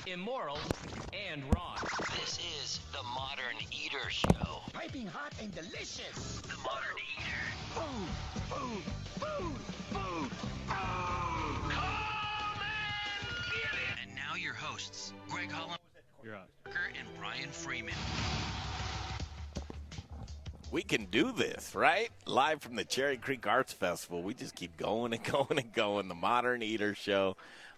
immoral, and wrong. This is the Modern Eater Show. Piping hot and delicious. The Modern Eater. Food, food, food, food, food. Come and get it! And now your hosts, Greg Holland You're on. and Brian Freeman. We can do this, right? Live from the Cherry Creek Arts Festival. We just keep going and going and going. The Modern Eater Show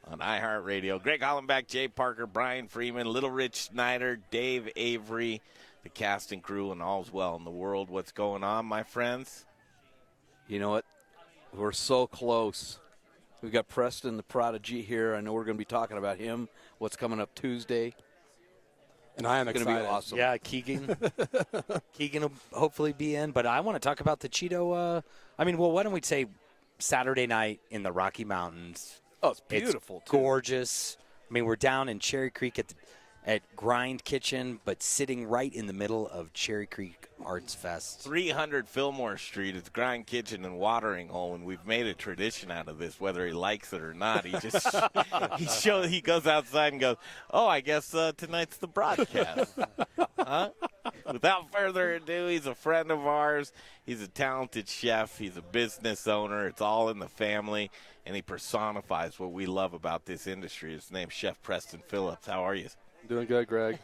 on iHeartRadio. Greg Hollenbach, Jay Parker, Brian Freeman, Little Rich Snyder, Dave Avery, the cast and crew, and all's well in the world. What's going on, my friends? You know what? We're so close. We've got Preston the Prodigy here. I know we're going to be talking about him, what's coming up Tuesday. And I am It's excited. going to be awesome. Yeah, Keegan will hopefully be in. But I want to talk about the Cheeto. Why don't we say Saturday night in the Rocky Mountains? Oh, it's beautiful, It's too. gorgeous. We're down in Cherry Creek at Grind Kitchen, but sitting right in the middle of Cherry Creek Arts Fest. 300 Fillmore Street. It's Grind Kitchen and Watering Hole, and we've made a tradition out of this, whether he likes it or not. He just he goes outside and goes, "Oh, I guess tonight's the broadcast." Huh? Without further ado, he's a friend of ours. He's a talented chef. He's a business owner. It's all in the family, and he personifies what we love about this industry. His name's Chef Preston Phillips. How are you? I'm doing good, Greg.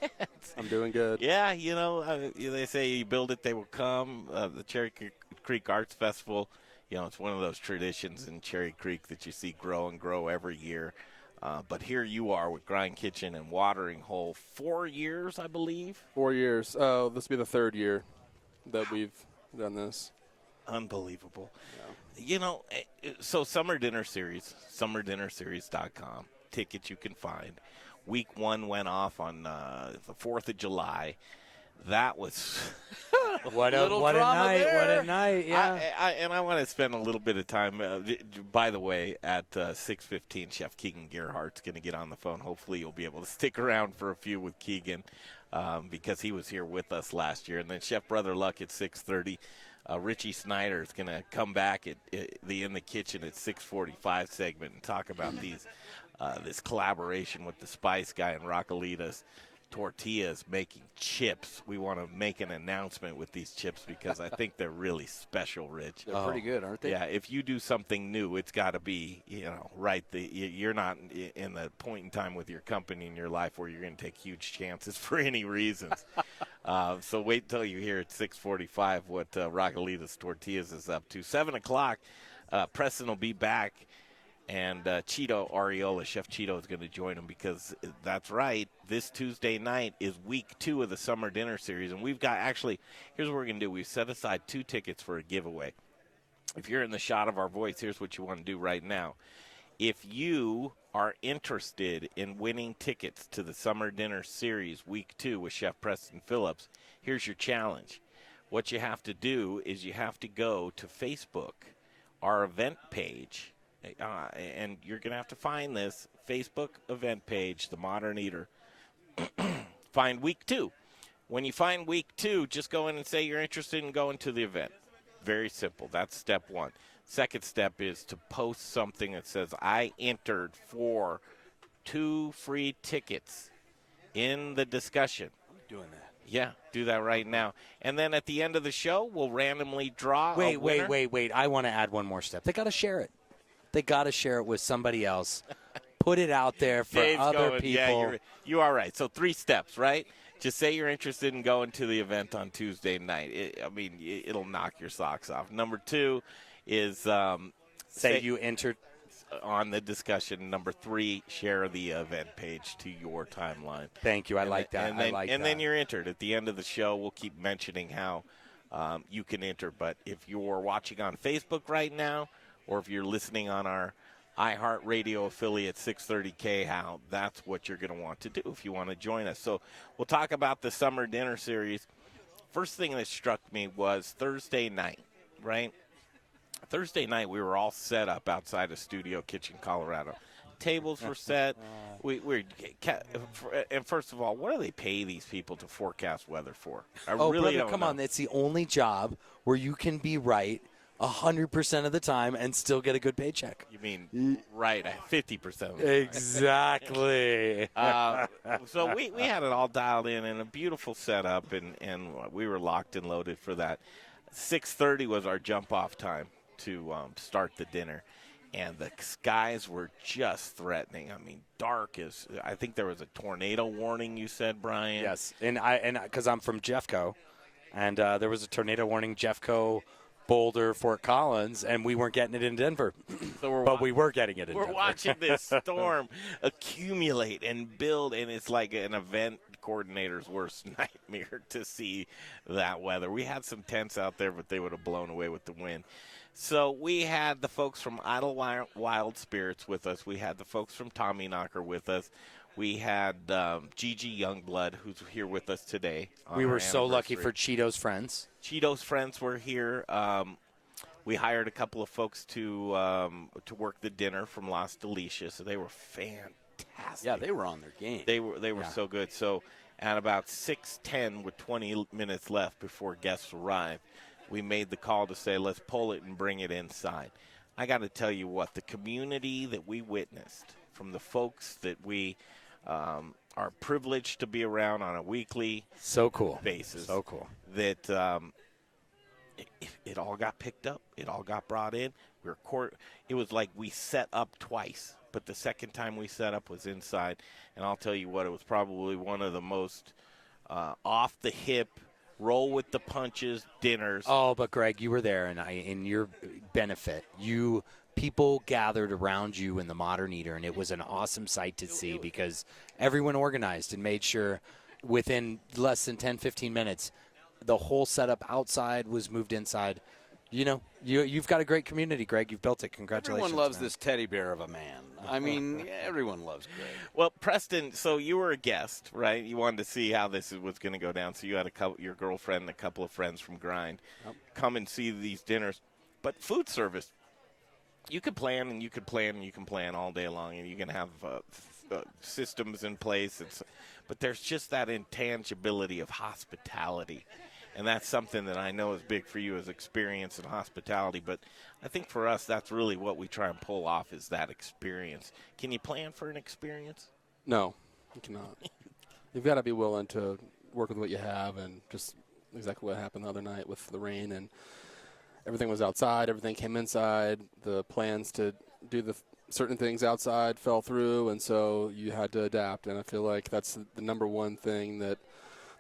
I'm doing good. Yeah, they say you build it, they will come. The Cherry Creek Arts Festival, it's one of those traditions in Cherry Creek that you see grow and grow every year. But here you are with Grind Kitchen and Watering Hole. 4 years, I believe. 4 years. Oh, this will be the third year that we've done this. Unbelievable. Yeah. So Summer Dinner Series, summerdinnerseries.com. Tickets you can find. Week 1 went off on the 4th of July. That was What a night! there. What a night! Yeah. I want to spend a little bit of time. By the way, at 6:15, Chef Keegan Gerhardt's going to get on the phone. Hopefully, you'll be able to stick around for a few with Keegan because he was here with us last year. And then Chef Brother Luck at 6:30. Richie Snyder is going to come back at the In the Kitchen at 6:45 segment and talk about this collaboration with the Spice Guy and Raquelitas Tortillas making chips. We want to make an announcement with these chips because I think they're really special, Rich. They're pretty good, aren't they? Yeah, if you do something new, it's got to be, right. You're not in the point in time with your company in your life where you're going to take huge chances for any reasons. So wait till you hear at 6:45 what Raquelitas Tortillas is up to. 7 o'clock, Preston will be back. And Cheeto Areola, Chef Cheeto, is going to join him because that's right. This Tuesday night is week 2 of the Summer Dinner Series. And we've got here's what we're going to do. We've set aside 2 tickets for a giveaway. If you're in the shot of our voice, here's what you want to do right now. If you are interested in winning tickets to the Summer Dinner Series week 2 with Chef Preston Phillips, here's your challenge. What you have to do is you have to go to Facebook, our event page, and you're going to have to find this Facebook event page, The Modern Eater. Find week 2. When you find week 2, just go in and say you're interested in going to the event. Very simple. That's step 1. Second step is to post something that says, I entered for 2 free tickets in the discussion. I'm doing that. Yeah, do that right now. And then at the end of the show, we'll randomly draw a winner. Wait. I want to add one more step. They got to share it. They got to share it with somebody else. Put it out there for Dave's other going, people. Yeah, you are right. So 3 steps, right? Just say you're interested in going to the event on Tuesday night. It'll knock your socks off. Number 2 is say you entered on the discussion. Number 3, share the event page to your timeline. Thank you. I like that. And then you're entered. At the end of the show, we'll keep mentioning how you can enter. But if you're watching on Facebook right now, or if you're listening on our iHeartRadio affiliate 630K, how that's what you're going to want to do if you want to join us. So we'll talk about the Summer Dinner Series. First thing that struck me was Thursday night, right? Thursday night, we were all set up outside of Studio Kitchen, Colorado. Tables were set. And first of all, what do they pay these people to forecast weather for? I really don't come know. on. It's the only job where you can be right 100% of the time and still get a good paycheck. You mean right at 50% of the Exactly. So we had it all dialed in and a beautiful setup, and we were locked and loaded for that. 6:30 was our jump-off time to start the dinner, and the skies were just threatening. I mean, dark as – I think there was a tornado warning, you said, Brian. Yes, and because I'm from Jeffco, and there was a tornado warning, Jeffco, Boulder, Fort Collins, and we weren't getting it in Denver. So but we were getting it in We're Denver. watching this storm accumulate and build, and it's like an event coordinator's worst nightmare to see that weather. We had some tents out there, but they would have blown away with the wind. So we had the folks from Idle Wild Spirits with us. We had the folks from Tommy Knocker with us. We had Gigi Youngblood, who's here with us today. We were so lucky for Cheeto's friends. Cheeto's friends were here. We hired a couple of folks to work the dinner from Las Delicias, so they were fantastic. Yeah, they were on their game. They were so good. So at about 6:10, with 20 minutes left before guests arrived, we made the call to say, let's pull it and bring it inside. I got to tell you what, the community that we witnessed from the folks that we are privileged to be around on a weekly basis. So cool. That it all got picked up. It all got brought in. It was like we set up twice, but the second time we set up was inside. And I'll tell you what, it was probably one of the most off-the-hip, roll-with-the-punches dinners. Oh, but Greg, you were there, and in your benefit, people gathered around you in the Modern Eater, and it was an awesome sight to see because everyone organized and made sure within less than 10, 15 minutes, the whole setup outside was moved inside. You know, you've got a great community, Greg. You've built it. Congratulations. Everyone loves man. this teddy bear of a man. I mean, everyone loves Greg. Well, Preston, so you were a guest, right? You wanted to see how this was going to go down. So you had your girlfriend and a couple of friends from Grind come and see these dinners. But food service, you could plan and you could plan and you can plan all day long, and you can have systems in place. But there's just that intangibility of hospitality. And that's something that I know is big for you as experience and hospitality. But I think for us, that's really what we try and pull off is that experience. Can you plan for an experience? No, you cannot. You've got to be willing to work with what you have, and just exactly what happened the other night with the rain. And everything was outside. Everything came inside. The plans to do the certain things outside fell through, and so you had to adapt. And I feel like that's the number one thing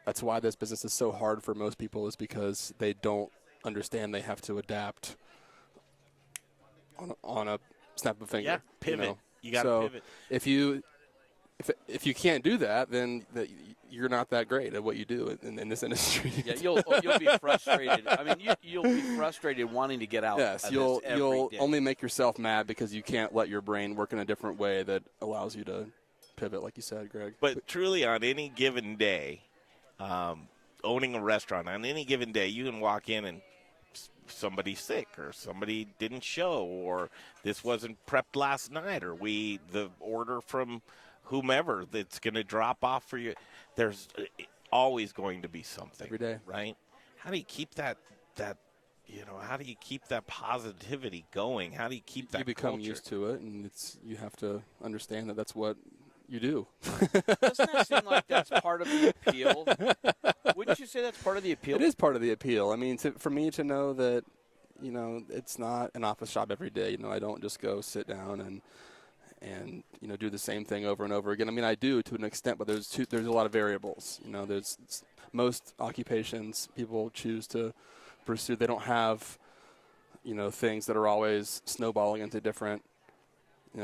that's why this business is so hard for most people, is because they don't understand they have to adapt on a snap of a finger. Yeah, pivot. You got to pivot. If you can't do that, then you're not that great at what you do in this industry. Yeah, you'll be frustrated. I mean, you'll be frustrated wanting to get out. Yes, of you'll this every day. only make yourself mad because you can't let your brain work in a different way that allows you to pivot, like you said, Greg. But truly, on any given day, owning a restaurant, on any given day, you can walk in and somebody's sick, or somebody didn't show, or this wasn't prepped last night, or the order from whomever that's going to drop off for you. There's always going to be something Every day, right? How do you keep that how do you keep that positivity going? How do you keep that you become culture? used to it, and you have to understand that that's what you do. Doesn't that seem like that's part of the appeal? Wouldn't you say that's part of the appeal? It is part of the appeal. I mean, for me to know that, it's not an office job every day. I don't just go sit down and do the same thing over and over again. I mean, I do to an extent, but there's a lot of variables. There's most occupations people choose to pursue. They don't have, things that are always snowballing into different,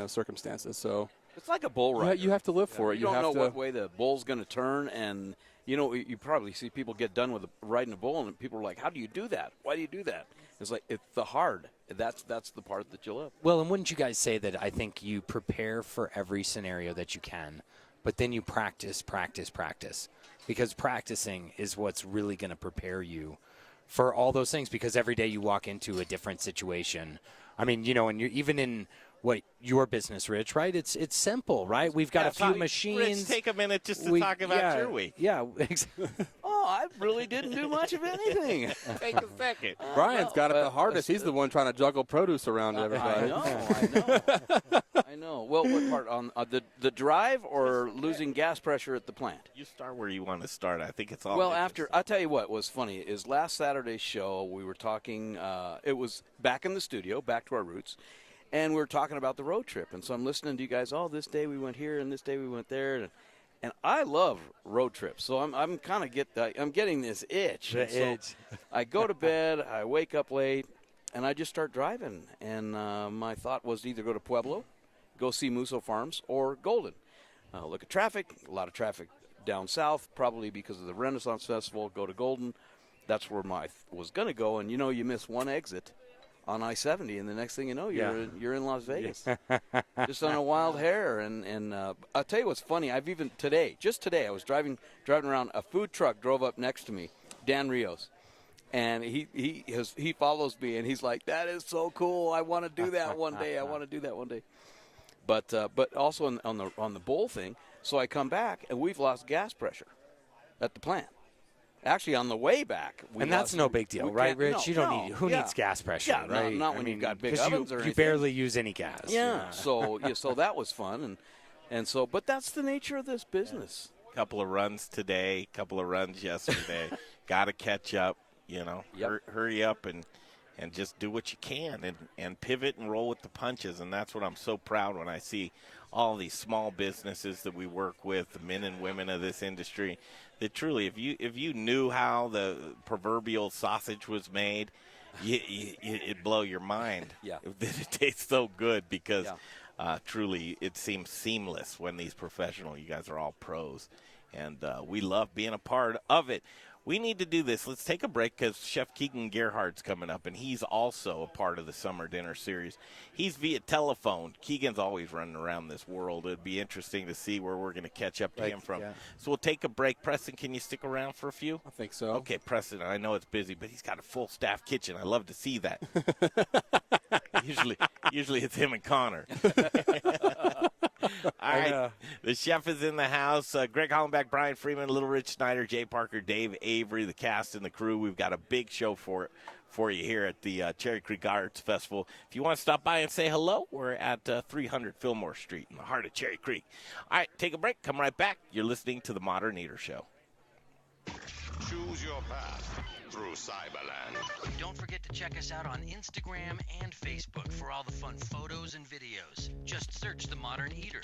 circumstances. So it's like a bull rider. you have to live for it. You don't have know to, what way the bull's going to turn, and you probably see people get done with riding a bull, and people are like, "How do you do that? Why do you do that?" It's like it's the hard. That's the part that you love. Well, and wouldn't you guys say that I think you prepare for every scenario that you can, but then you practice, because practicing is what's really going to prepare you for all those things, because every day you walk into a different situation. I mean, and you're even in your business, Rich, right? It's simple, right? We've got a few machines. Rich, take a minute just to talk about your week. Yeah. I really didn't do much of anything. Take a second. Brian's got it the hardest. He's the one trying to juggle produce around everybody. I know. Well, what part on the drive or losing gas pressure at the plant? You start where you want to start. I think it's all. Well, interesting. I'll tell you what was funny is last Saturday's show we were talking. It was back in the studio, back to our roots, and we were talking about the road trip. And so I'm listening to you guys. Oh, this day we went here, and this day we went there, and I love road trips. So I'm kind of I'm getting this itch. I go to bed, I wake up late, and I just start driving. And my thought was to either go to Pueblo, go see Musso Farms, or Golden. Look at traffic. A lot of traffic down south, probably because of the Renaissance Festival. Go to Golden. That's where was going to go. And, you miss one exit on I-70, and the next thing you know, you're in Las Vegas. Just on a wild hair. And I'll tell you what's funny. Just today, I was driving around. A food truck drove up next to me, Dan Rios. And he follows me, and he's like, that is so cool. I want to do that one day. But also on the bowl thing, so I come back, and we've lost gas pressure at the plant. Actually, on the way back, and that's no big deal, right, Rich? Who needs gas pressure, yeah, right? Not when you've got big ovens or anything. You barely use any gas. Yeah. So that was fun, but that's the nature of this business. Couple of runs today, couple of runs yesterday. Got to catch up. Hurry up and just do what you can and pivot and roll with the punches. And that's what I'm so proud when I see all these small businesses that we work with, the men and women of this industry, that truly, if you knew how the proverbial sausage was made, it'd blow your mind. Yeah. It tastes so good because truly it seems seamless when these professional, you guys are all pros. And we love being a part of it. We need to do this. Let's take a break because Chef Keegan Gerhardt's coming up, and he's also a part of the Summer Dinner Series. He's via telephone. Keegan's always running around this world. It'd be interesting to see where we're going to catch up to him from. Yeah. So we'll take a break. Preston, can you stick around for a few? I think so. Okay, Preston, I know it's busy, but he's got a full staff kitchen. I love to see that. Usually it's him and Connor. All right, the chef is in the house. Greg Hollenbeck, Brian Freeman, Little Rich Snyder, Jay Parker, Dave Avery, the cast and the crew. We've got a big show for you here at the Cherry Creek Arts Festival. If you want to stop by and say hello, we're at 300 Fillmore Street in the heart of Cherry Creek. All right, take a break. Come right back. You're listening to The Modern Eater Show. Choose your path through Cyberland. Don't forget to check us out on Instagram and Facebook for all the fun photos and videos. Just search The Modern Eater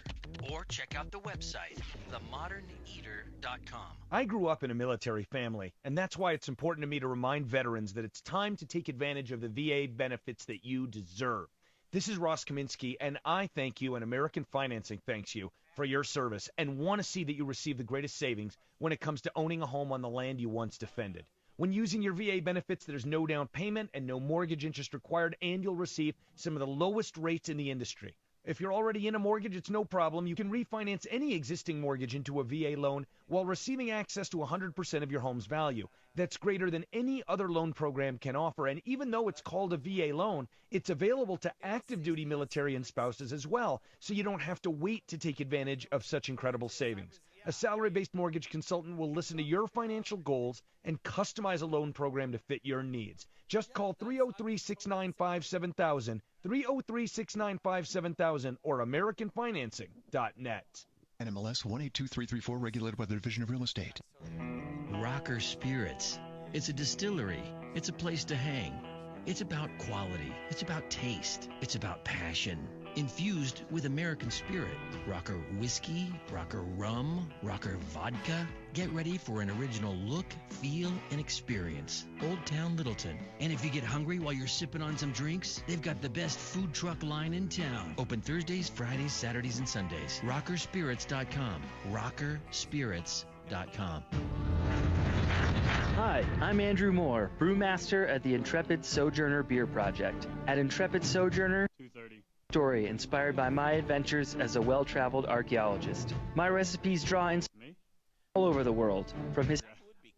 or check out the website, themoderneater.com. I grew up in a military family, and that's why it's important to me to remind veterans that it's time to take advantage of the VA benefits that you deserve. This is Ross Kaminsky, and I thank you, and American Financing thanks you for your service and want to see that you receive the greatest savings when it comes to owning a home on the land you once defended. When using your VA benefits, there's no down payment and no mortgage interest required, and you'll receive some of the lowest rates in the industry. If you're already in a mortgage, it's no problem. You can refinance any existing mortgage into a VA loan while receiving access to 100% of your home's value. That's greater than any other loan program can offer, and even though it's called a VA loan, it's available to active duty military and spouses as well, so you don't have to wait to take advantage of such incredible savings. A salary-based mortgage consultant will listen to your financial goals and customize a loan program to fit your needs. Just call 303-695-7000, 303-695-7000, or AmericanFinancing.net. NMLS 182334, regulated by the Division of Real Estate. Rocker Spirits. It's a distillery. It's a place to hang. It's about quality. It's about taste. It's about passion. Infused with American spirit. Rocker whiskey, Rocker rum, Rocker vodka. Get ready for an original look, feel, and experience. Old Town Littleton. And if you get hungry while you're sipping on some drinks, they've got the best food truck line in town. Open Thursdays, Fridays, Saturdays, and Sundays. RockerSpirits.com. RockerSpirits.com. Hi, I'm Andrew Moore, brewmaster at the Intrepid Sojourner Beer Project. At Intrepid Sojourner, story inspired by my adventures as a well-traveled archaeologist. My recipes draw inspiration all over the world, from his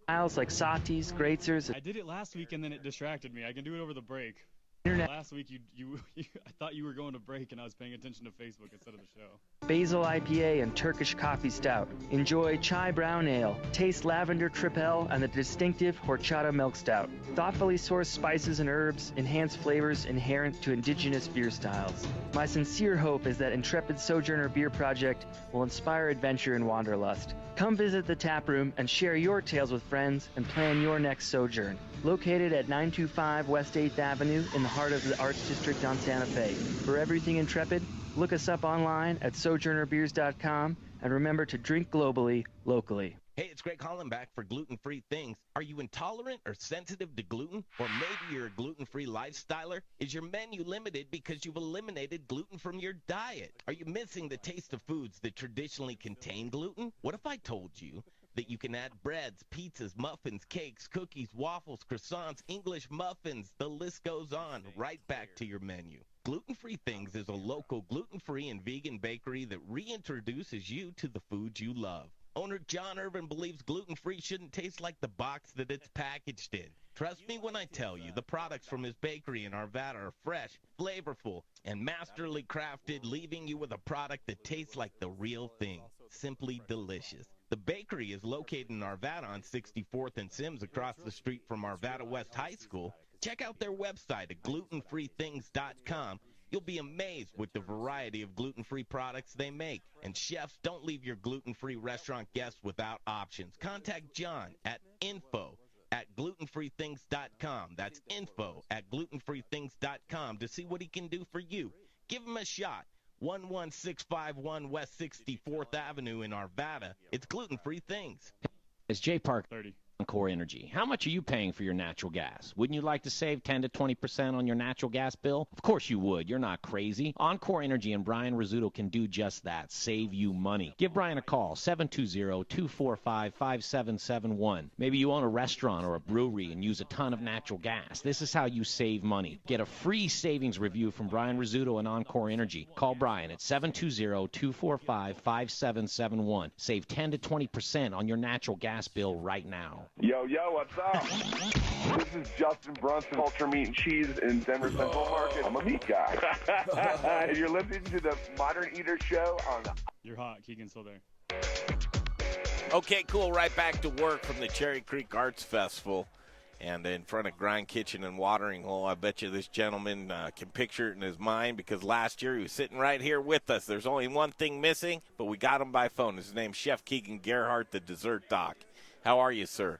styles like satis, grazers. I did it last week and then it distracted me. I can do it over the break. Last week, I thought you were going to break, and I was paying attention to Facebook instead of the show. Basil IPA and Turkish coffee stout. Enjoy chai brown ale. Taste lavender tripel and the distinctive horchata milk stout. Thoughtfully sourced spices and herbs enhance flavors inherent to indigenous beer styles. My sincere hope is that Intrepid Sojourner Beer Project will inspire adventure and wanderlust. Come visit the tap room and share your tales with friends and plan your next sojourn. Located at 925 West 8th Avenue in the heart of the Arts District on Santa Fe. For everything Intrepid, look us up online at sojournerbeers.com and remember to drink globally, locally. Hey, it's Greg Hollenbach for Gluten-Free Things. Are you intolerant or sensitive to gluten? Or maybe you're a gluten-free lifestyler? Is your menu limited because you've eliminated gluten from your diet? Are you missing the taste of foods that traditionally contain gluten? What if I told you that you can add breads, pizzas, muffins, cakes, cookies, waffles, croissants, English muffins, the list goes on, right back to your menu? Gluten-Free Things is a local gluten-free and vegan bakery that reintroduces you to the foods you love. Owner John Irvin believes gluten-free shouldn't taste like the box that it's packaged in. Trust me when I tell you, the products from his bakery in Arvada are fresh, flavorful, and masterly crafted, leaving you with a product that tastes like the real thing. Simply delicious. The bakery is located in Arvada on 64th and Sims across the street from Arvada West High School. Check out their website at glutenfreethings.com. You'll be amazed with the variety of gluten-free products they make. And chefs, don't leave your gluten-free restaurant guests without options. Contact John at info@glutenfreethings.com. That's info@glutenfreethings.com to see what he can do for you. Give him a shot. 11651 West 64th Avenue in Arvada. It's Gluten-Free Things. It's Jay Park. 30. Encore Energy. How much are you paying for your natural gas? Wouldn't you like to save 10 to 20% on your natural gas bill? Of course you would. You're not crazy. Encore Energy and Brian Rizzuto can do just that. Save you money. Give Brian a call, 720-245-5771. Maybe you own a restaurant or a brewery and use a ton of natural gas. This is how you save money. Get a free savings review from Brian Rizzuto and Encore Energy. Call Brian at 720-245-5771. Save 10 to 20% on your natural gas bill right now. Yo, what's up? This is Justin Brunson, Ultra Meat and Cheese in Denver Central Market. I'm a meat guy. And you're listening to the Modern Eater Show on the... You're hot. Keegan's still there. Okay, cool. Right back to work from the Cherry Creek Arts Festival. And in front of Grind Kitchen and Watering Hole. I bet you this gentleman can picture it in his mind because last year he was sitting right here with us. There's only one thing missing, but we got him by phone. His name's Chef Keegan Gerhardt, the Dessert Doc. How are you, sir?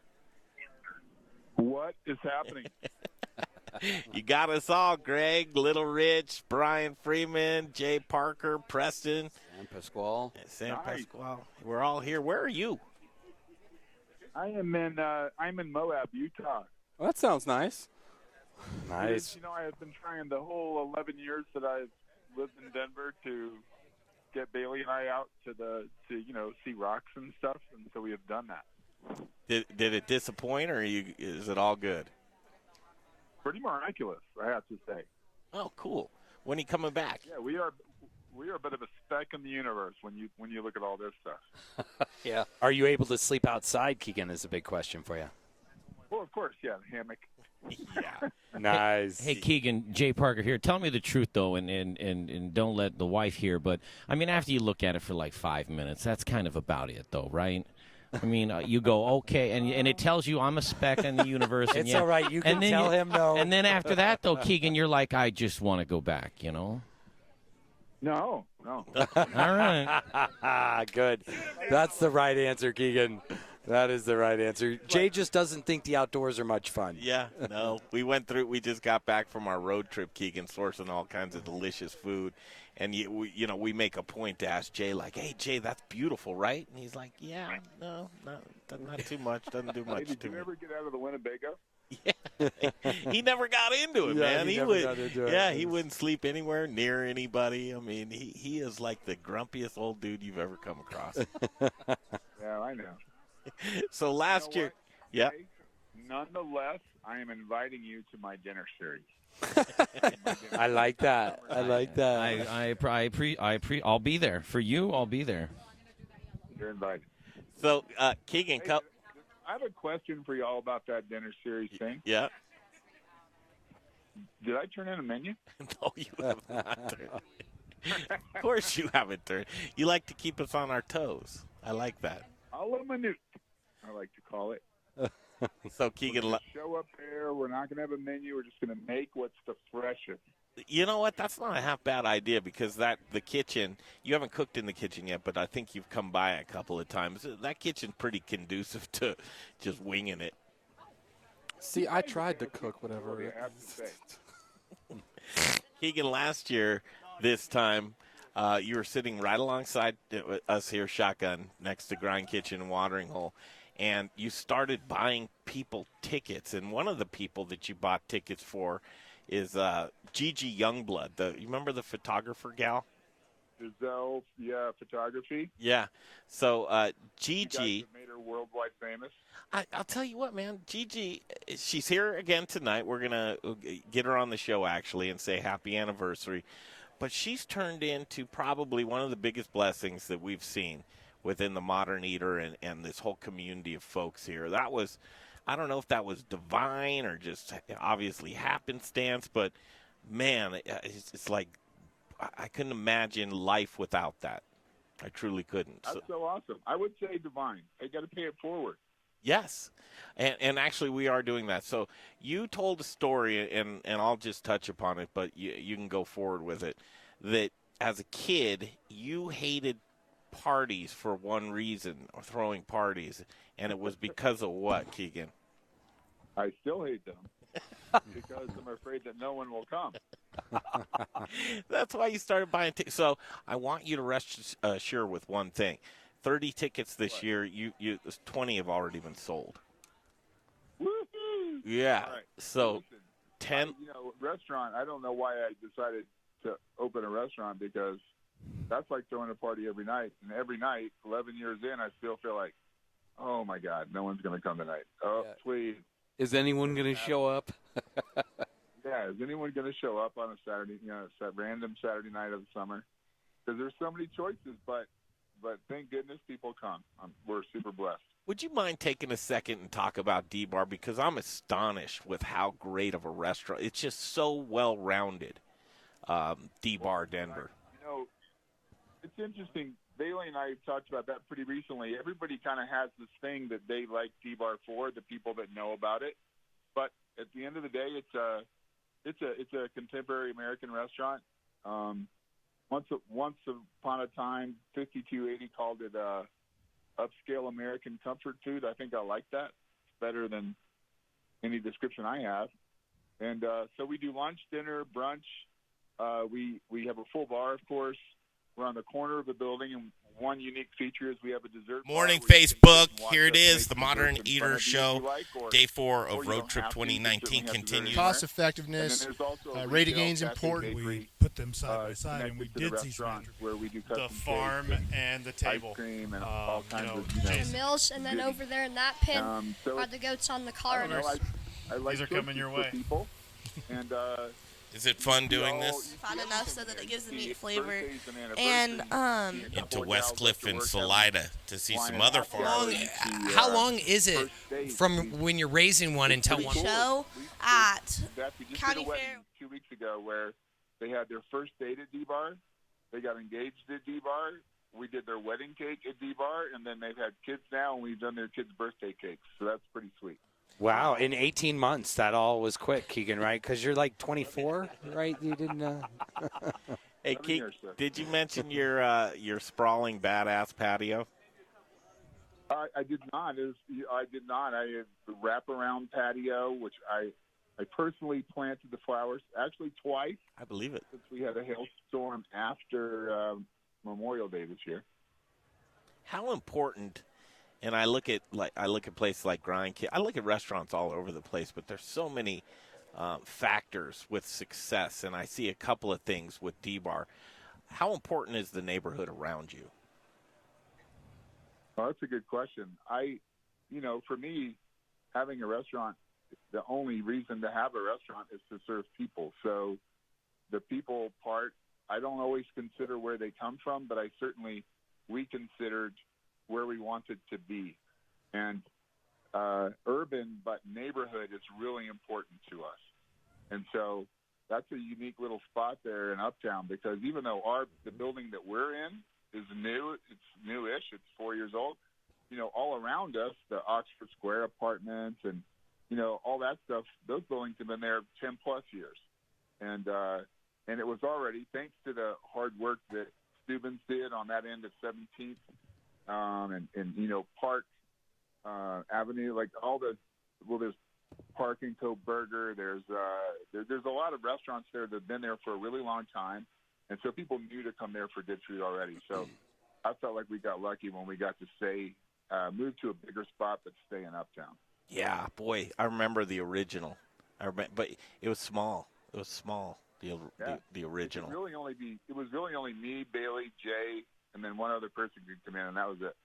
What is happening? You got us all, Greg, Little Rich, Brian Freeman, Jay Parker, Preston. San Pasquale. Pasquale. We're all here. Where are you? I'm in Moab, Utah. Well, that sounds nice. Nice. I have been trying the whole 11 years that I've lived in Denver to get Bailey and I out to see rocks and stuff, and so we have done that. Did it disappoint, or is it all good? Pretty miraculous, I have to say. Oh, cool. When are you coming back? Yeah, we are a bit of a speck in the universe when you look at all this stuff. Yeah. Are you able to sleep outside, Keegan, is a big question for you. Well, of course, yeah, hammock. Yeah. Nice. Hey, Keegan, Jay Parker here. Tell me the truth, though, and don't let the wife hear. But, I mean, after you look at it for like 5 minutes, that's kind of about it, though, right? I mean, you go, okay, and it tells you I'm a speck in the universe. And It's all right. You can tell him no. And then after that, though, Keegan, you're like, I just want to go back, No. All right. Good. That's the right answer, Keegan. That is the right answer. Jay just doesn't think the outdoors are much fun. Yeah, no. We just got back from our road trip, Keegan, sourcing all kinds of delicious food. And, we make a point to ask Jay, like, hey, Jay, that's beautiful, right? And he's like, yeah, no, not too much. Doesn't do much. Hey, did you ever get out of the Winnebago? Yeah. He never got into it, man. He wouldn't sleep anywhere near anybody. I mean, he is like the grumpiest old dude you've ever come across. Yeah, I know. So last year, yeah. Nonetheless, I am inviting you to my dinner series. I like that. I'll be there for you. I'll be there. You're invited. So, Keegan, I have a question for you all about that dinner series thing. Yeah. Did I turn in a menu? No, you have not turned. Of course you haven't turned. You like to keep us on our toes. I like that. A la minute, I like to call it. So Keegan, We're gonna show up there. We're not going to have a menu. We're just going to make what's the freshest. you know what? That's not a half bad idea because the kitchen. You haven't cooked in the kitchen yet, but I think you've come by a couple of times. That kitchen's pretty conducive to just winging it. See, I tried to cook whatever. I have to say. Keegan, last year, this time, you were sitting right alongside us here, shotgun, next to Grind Kitchen and Watering Hole, and you started buying people tickets. And one of the people that you bought tickets for is Gigi Youngblood. You remember the photographer gal? Giselle, yeah, photography. Yeah. So Gigi. You guys have made her worldwide famous. I'll tell you what, man. Gigi, she's here again tonight. We're going to get her on the show, actually, and say happy anniversary. But she's turned into probably one of the biggest blessings that we've seen within the Modern Eater and this whole community of folks here. That was, I don't know if that was divine or just obviously happenstance, but, man, it's like I couldn't imagine life without that. I truly couldn't. That's so awesome. I would say divine. I got to pay it forward. Yes, and actually we are doing that. So you told a story, and I'll just touch upon it, but you can go forward with it, that as a kid you hated parties for one reason, or throwing parties, and it was because of what, Keegan? I still hate them because I'm afraid that no one will come. That's why you started buying tickets. So I want you to rest assured with one thing. 30 tickets this year, 20 have already been sold. Woohoo! Yeah. All right. So Listen, 10. Restaurant, I don't know why I decided to open a restaurant because that's like throwing a party every night. And every night, 11 years in, I still feel like, oh, my God, no one's going to come tonight. Oh, please. Is anyone going to show up? Yeah, is anyone going to show up on a Saturday, random Saturday night of the summer? Because there's so many choices, but thank goodness people come. We're super blessed. Would you mind taking a second and talk about D-Bar? Because I'm astonished with how great of a restaurant. It's just so well-rounded, D-Bar Denver. It's interesting. Bailey and I talked about that pretty recently. Everybody kind of has this thing that they like D-Bar for, the people that know about it. But at the end of the day, it's a contemporary American restaurant. Once upon a time, 5280 called it upscale American comfort food. I think I like that. It's better than any description I have. And so we do lunch, dinner, brunch. We have a full bar, of course. We're on the corner of the building, and one unique feature is we have a dessert Morning bar Facebook. Here it is, the Modern Eater Show. Day 4 of Road Trip 2019 continues. Cost effectiveness, rate of gains important. We put them side by side, and we did see where we do the farm and the table. Ice cream and all kinds of the mills, and then over there in that pen are the goats on the corridors. I like these are coming your way. People, and is it fun doing this? Fun enough so that it gives the meat flavor. And into Westcliff and Salida to see some other farms. How long is it from when you're raising one until one? Show at we County did a Fair 2 weeks ago where they had their first date at D-Bar. They got engaged at D-Bar. We did their wedding cake at D-Bar, and then they've had kids now, and we've done their kids' birthday cakes. So that's pretty sweet. Wow, in 18 months, that all was quick, Keegan, right? Because you're like 24, right? You didn't. Hey, Keegan, did you mention your sprawling badass patio? I did not. I did not. I had the wraparound patio, which I personally planted the flowers, actually twice. I believe it. Since we had a hailstorm after Memorial Day this year. How important? And I look at places like Grind. I look at restaurants all over the place, but there's so many factors with success, and I see a couple of things with D-Bar. How important is the neighborhood around you? Well, that's a good question. For me, having a restaurant, the only reason to have a restaurant is to serve people. So the people part, I don't always consider where they come from, but we considered where we wanted to be. And urban but neighborhood is really important to us. And so that's a unique little spot there in Uptown, because even though the building that we're in is new, it's newish, it's 4 years old, all around us, the Oxford Square apartments and, all that stuff, those buildings have been there 10 plus years. And it was already, thanks to the hard work that Steubens did on that end of 17th, and Park Avenue, like there's Park and Co. Burger. There's a lot of restaurants there that have been there for a really long time, and so people knew to come there for Ditch Food already. So I felt like we got lucky when we got to move to a bigger spot but stay in Uptown. Yeah, boy, I remember the original. But it was small. It was small. The original. It was really only me, Bailey, Jay, and then one other person could come in, and that was it.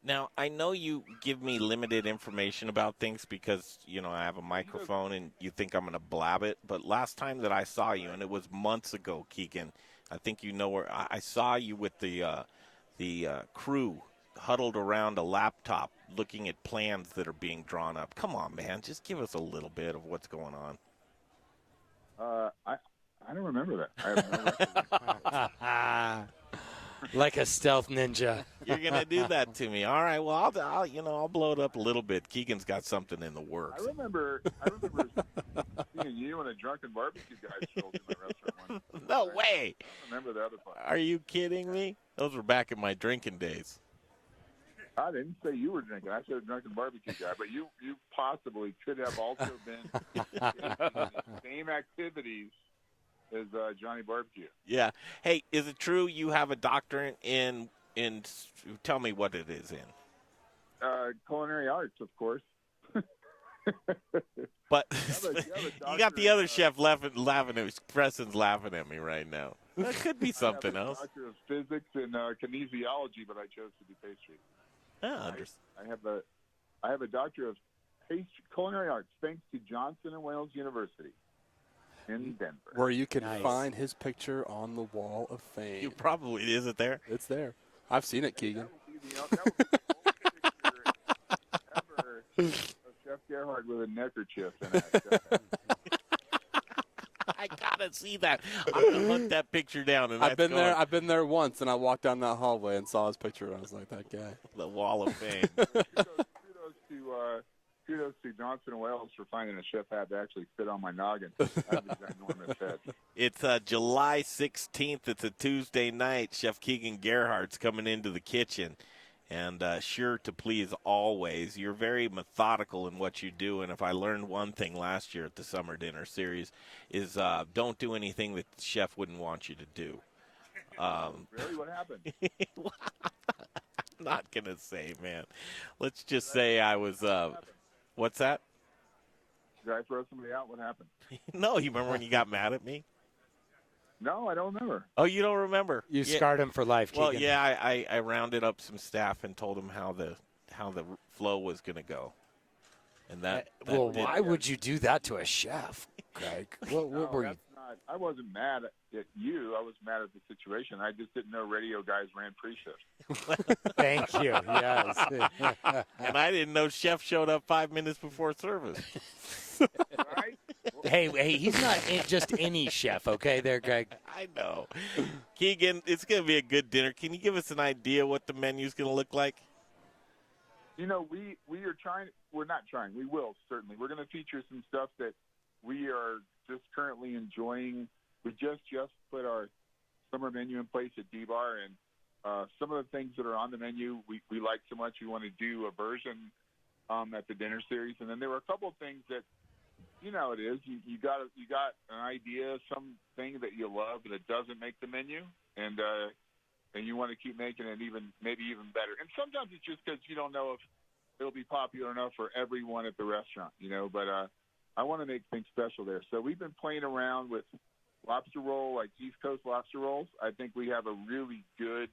Now, I know you give me limited information about things because, I have a microphone and you think I'm going to blab it. But last time that I saw you, and it was months ago, Keegan, I think where I saw you with the crew huddled around a laptop looking at plans that are being drawn up. Come on, man. Just give us a little bit of what's going on. I don't remember that. I have no record. Like a stealth ninja. You're gonna do that to me. All right. Well, I'll blow it up a little bit. Keegan's got something in the works. I remember seeing you and a drunken barbecue guy showed in my restaurant one. No way. I don't remember the other part. Are you kidding me? Those were back in my drinking days. I didn't say you were drinking. I said a drunken barbecue guy, but you possibly could have also been in the same activities as Johnny Barbecue. Yeah. Hey, is it true you have a doctorate in tell me what it is in? Culinary arts, of course. But you got the other chef laughing at me. Preston's laughing at me right now. That could be something else. I have a doctor of physics and kinesiology, but I chose to do pastry. I have a doctor of culinary arts, thanks to Johnson & Wales University in Denver, where you can find his picture on the Wall of Fame. You probably is it there? It's there. I've seen it, Keegan. That would be the only picture ever of Chef Gerhardt with a neckerchief in it. I gotta see that. I'm gonna hunt that picture down. And I've been there once, and I walked down that hallway and saw his picture. And I was like, that guy. The Wall of Fame. Kudos to Johnson & Wales for finding a chef hat to actually fit on my noggin. I have a ginormous head. It's July 16th. It's a Tuesday night. Chef Keegan Gerhardt's coming into the kitchen. And sure to please always. You're very methodical in what you do. And if I learned one thing last year at the Summer Dinner Series is don't do anything that the chef wouldn't want you to do. Really? What happened? I'm not going to say, man. Let's just say I was what's that? Did I throw somebody out? What happened? No, you remember when you got mad at me? No, I don't remember. Oh, you don't remember? You scarred him for life, Keegan. Well, yeah, I rounded up some staff and told them how the flow was going to go. And that why would you do that to a chef, Greg? What were you? I wasn't mad at you. I was mad at the situation. I just didn't know radio guys ran pre-shift. Thank you. Yes. And I didn't know chef showed up 5 minutes before service. Right? Hey, he's not just any chef, okay there, Greg? I know. Keegan, it's going to be a good dinner. Can you give us an idea what the menu's going to look like? We are trying. We're not trying. We will, certainly. We're going to feature some stuff that we are just currently enjoying. We just put our summer menu in place at D-Bar, and some of the things that are on the menu we like so much we want to do a version at the dinner series. And then there were a couple of things that, it is. You got an idea, something that you love and it doesn't make the menu, and you want to keep making it maybe even better. And sometimes it's just because you don't know if it'll be popular enough for everyone at the restaurant, But I want to make things special there. So we've been playing around with lobster roll, like East Coast lobster rolls. I think we have a really good,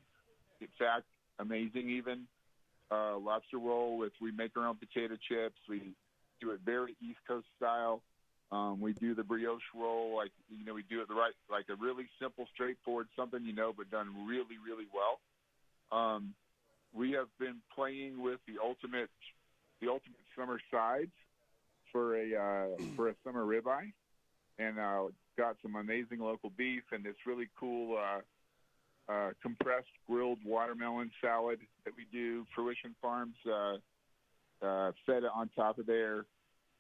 in fact, amazing even, lobster roll. We make our own potato chips. We do it very East Coast style. We do the brioche roll, we do it like a really simple, straightforward something, but done really, really well. We have been playing with the ultimate summer sides for a summer ribeye, and got some amazing local beef and this really cool compressed grilled watermelon salad that we do. Fruition Farms fed on top of there.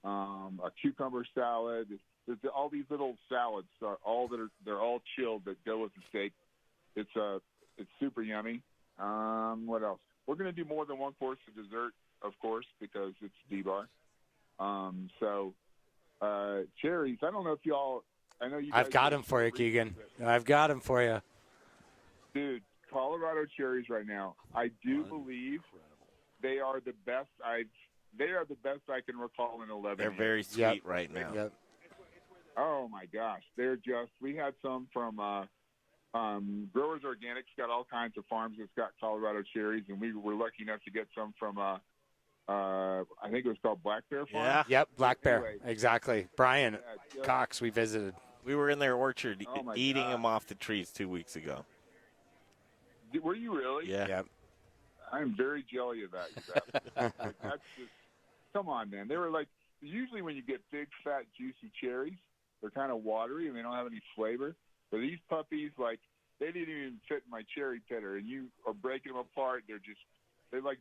A cucumber salad. There's all these little salads. They're all chilled that go with the steak. It's super yummy. What else? We're going to do more than one course of dessert, of course, because it's D-Bar. Cherries. I don't know if y'all. I know you. I've got them for you, Keegan. I've got them for you. Dude, Colorado cherries right now. I do believe they are the best. They are the best I can recall in 11 They're years. very sweet right now. Yep. Oh my gosh, they're just. We had some from Growers Organics. Got all kinds of farms that's got Colorado cherries, and we were lucky enough to get some from. I think it was called Black Bear Farm. Yeah. Yep, Black Bear. Anyway. Exactly. Brian Cox, we visited. We were in their orchard Oh, eating them off the trees 2 weeks ago. Were you really? Yeah. Yep. I'm very jelly of that. Like, that's just, come on, man. They were like, usually when you get big, fat, juicy cherries, they're kind of watery and they don't have any flavor. But these puppies, like, they didn't even fit in my cherry pitter, and you are breaking them apart. They're like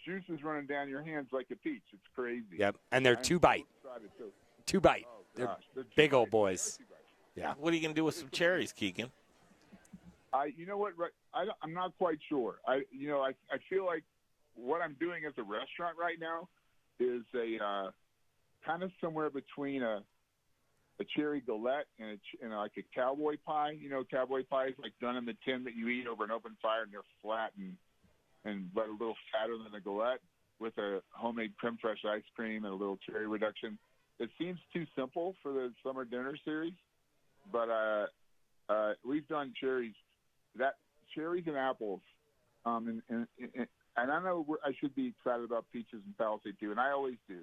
juices running down your hands like a peach. It's crazy. Yep. And they're 2-bite. So excited, too. 2-bite. Oh, They're gosh. They're big 2-bite. old boys. Yeah. What are you going to do with some cherries, Keegan? You know what? I'm not quite sure. I feel like what I'm doing as a restaurant right now is a kind of somewhere between a cherry galette and like a cowboy pie. You know, cowboy pie is like done in the tin that you eat over an open fire, and they're flat and but a little fatter than a galette, with a homemade creme fraiche ice cream and a little cherry reduction. It seems too simple for the summer dinner series, but we've done cherries and apples, and I know I should be excited about peaches and Palisade too, and I always do.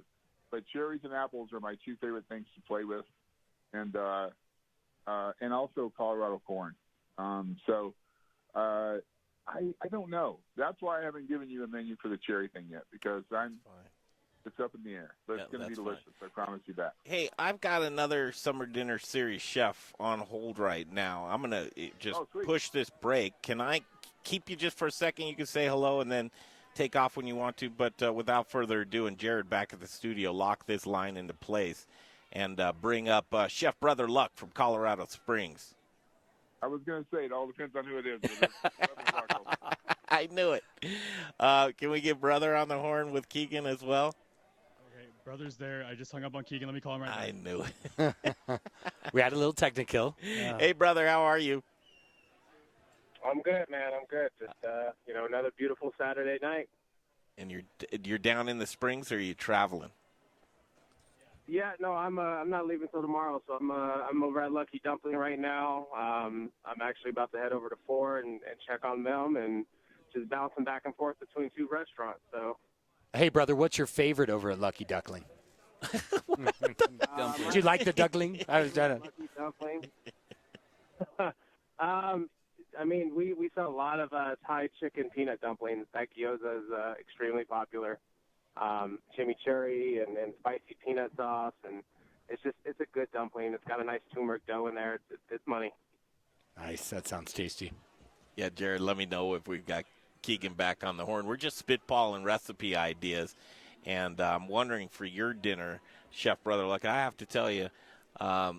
But cherries and apples are my two favorite things to play with, and also Colorado corn. I don't know. That's why I haven't given you a menu for the cherry thing yet, because it's up in the air. But it's going to be delicious. I promise you that. Hey, I've got another summer dinner series chef on hold right now. I'm going to just push this break. Can I keep you just for a second? You can say hello and then take off when you want to. But without further ado, and Jared back at the studio, lock this line into place and bring up Chef Brother Luck from Colorado Springs. I was going to say it all depends on who it is. But I knew it. Can we get Brother on the horn with Keegan as well? Okay, Brother's there. I just hung up on Keegan. Let me call him right now. I knew it. We had a little technical. Hey, Brother, how are you? I'm good, man. I'm good. Just another beautiful Saturday night. And you're down in the Springs, or are you traveling? Yeah, no, I'm not leaving till tomorrow, so I'm over at Lucky Dumpling right now. I'm actually about to head over to 4 and check on them, and just bouncing back and forth between two restaurants. So. Hey, brother, what's your favorite over at Lucky Duckling? Did you like the duckling? I was done. Lucky Dumpling. I mean, we sell a lot of Thai chicken peanut dumplings. That gyoza is extremely popular. Chimichurri and spicy peanut sauce, and it's a good dumpling. It's got a nice turmeric dough in there. It's money. Nice. That sounds tasty. Yeah, Jared, let me know if we've got Keegan back on the horn. We're just spitballing recipe ideas, and I'm wondering for your dinner, Chef Brother Luck, I have to tell you, I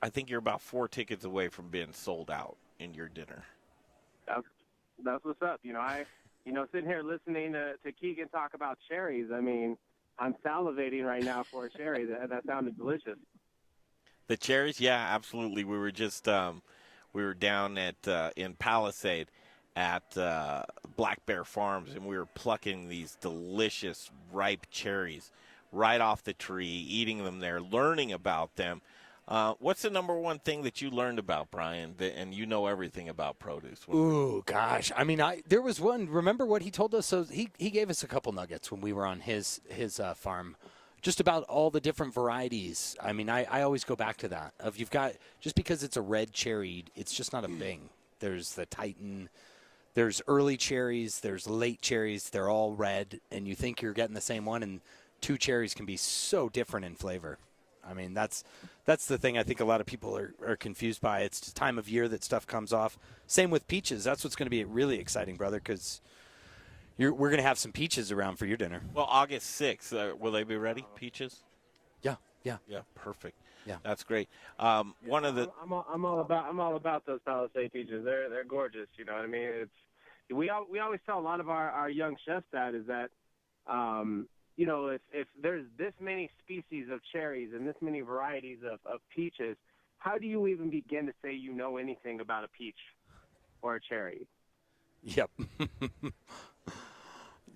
think you're about 4 tickets away from being sold out in your dinner. That's what's up. Sitting here listening to Keegan talk about cherries, I mean, I'm salivating right now for a cherry. That sounded delicious. The cherries, yeah, absolutely. We were just we were down at in Palisade at Black Bear Farms, and we were plucking these delicious ripe cherries right off the tree, eating them there, learning about them. What's the number one thing that you learned about, Brian, and you know everything about produce? Ooh, gosh. I mean, there was one. Remember what he told us? So he gave us a couple nuggets when we were on his farm, just about all the different varieties. I mean, I always go back to that. You've got, just because it's a red cherry, it's just not a Bing. There's the Titan. There's early cherries. There's late cherries. They're all red, and you think you're getting the same one, and 2 cherries can be so different in flavor. I mean, that's the thing I think a lot of people are confused by. It's the time of year that stuff comes off. Same with peaches. That's what's going to be really exciting, brother, because we're going to have some peaches around for your dinner. Well, August 6th, will they be ready, peaches? Yeah. Yeah, perfect. Yeah, that's great. One of the I'm all about those Palisade peaches. They're gorgeous. You know what I mean? We always tell a lot of our young chefs that is that you know, if there's this many species of cherries and this many varieties of peaches, how do you even begin to say you know anything about a peach or a cherry? Yep.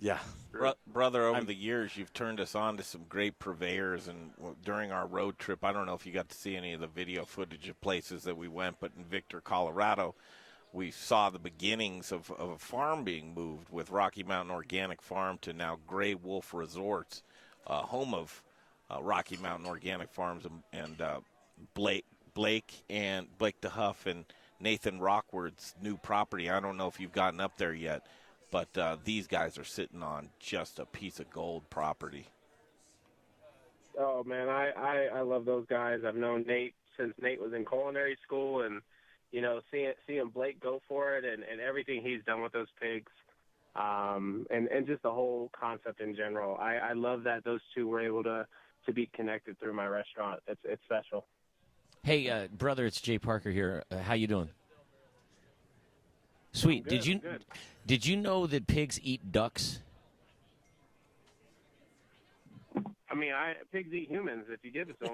Yeah. Brother, over the years, you've turned us on to some great purveyors. And during our road trip, I don't know if you got to see any of the video footage of places that we went, but in Victor, Colorado, we saw the beginnings of a farm being moved with Rocky Mountain Organic Farm to now Gray Wolf Resorts, home of Rocky Mountain Organic Farms and Blake DeHuff and Nathan Rockwood's new property. I don't know if you've gotten up there yet, but these guys are sitting on just a piece of gold property. Oh, man, I love those guys. I've known Nate since Nate was in culinary school, and, you know, seeing Blake go for it and everything he's done with those pigs, and just the whole concept in general. I love that those two were able to be connected through my restaurant. It's special. Hey, brother, it's Jay Parker here. How you doing? Sweet. Good, Did you know that pigs eat ducks? I mean, pigs eat humans if you give it to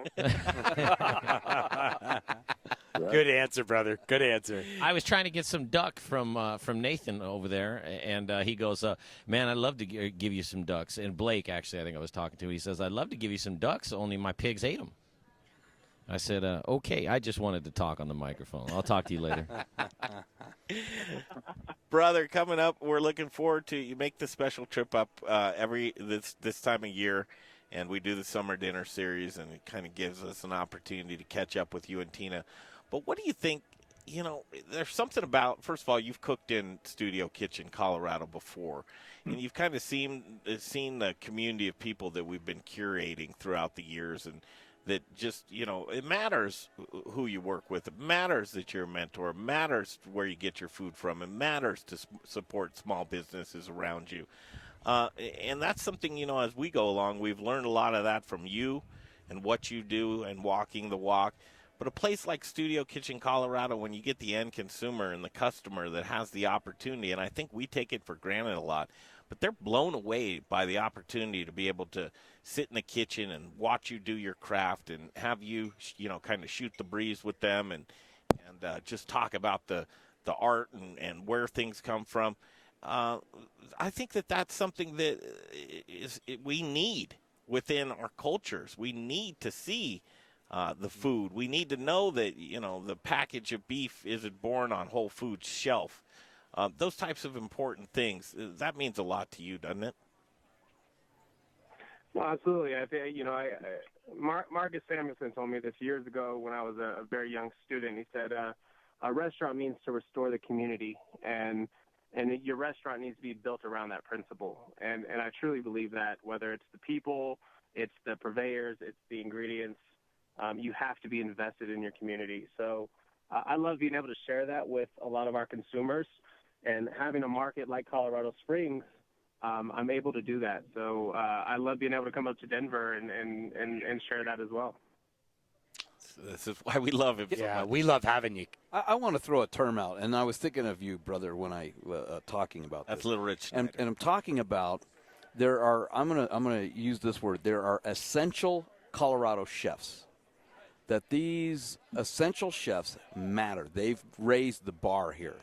them. Good answer, brother. Good answer. I was trying to get some duck from Nathan over there, and he goes, man, I'd love to give you some ducks. And Blake, actually, I think I was talking to, he says, I'd love to give you some ducks, only my pigs ate them. I said, okay, I just wanted to talk on the microphone. I'll talk to you later. Brother, coming up, we're looking forward to you make the special trip up this time of year, and we do the summer dinner series, and it kind of gives us an opportunity to catch up with you and Tina. But what do you think? You know, there's something about, first of all, you've cooked in Studio Kitchen Colorado before, and you've kind of seen the community of people that we've been curating throughout the years, and that just, you know, it matters who you work with. It matters that you're a mentor. It matters where you get your food from. It matters to support small businesses around you. And that's something, you know, as we go along, we've learned a lot of that from you and what you do and walking the walk. But a place like Studio Kitchen Colorado, when you get the end consumer and the customer that has the opportunity, and I think we take it for granted a lot, but they're blown away by the opportunity to be able to sit in the kitchen and watch you do your craft and have you, you know, kind of shoot the breeze with them and just talk about the art and where things come from. I think that's something that we need within our cultures. We need to see the food. We need to know that, you know, the package of beef isn't born on Whole Foods shelf. Those types of important things, that means a lot to you, doesn't it? Well, absolutely. I think, you know, Marcus Samuelson told me this years ago when I was a very young student. He said, a restaurant means to restore the community, and your restaurant needs to be built around that principle. And I truly believe that, whether it's the people, it's the purveyors, it's the ingredients, you have to be invested in your community. So I love being able to share that with a lot of our consumers. And having a market like Colorado Springs, I'm able to do that. So I love being able to come up to Denver and share that as well. This is why we love him. Yeah, we love having you. I want to throw a term out, and I was thinking of you, brother, when I talking about this. That's Little Rich and I'm talking about I'm gonna use this word. There are essential Colorado chefs. That these essential chefs matter. They've raised the bar here.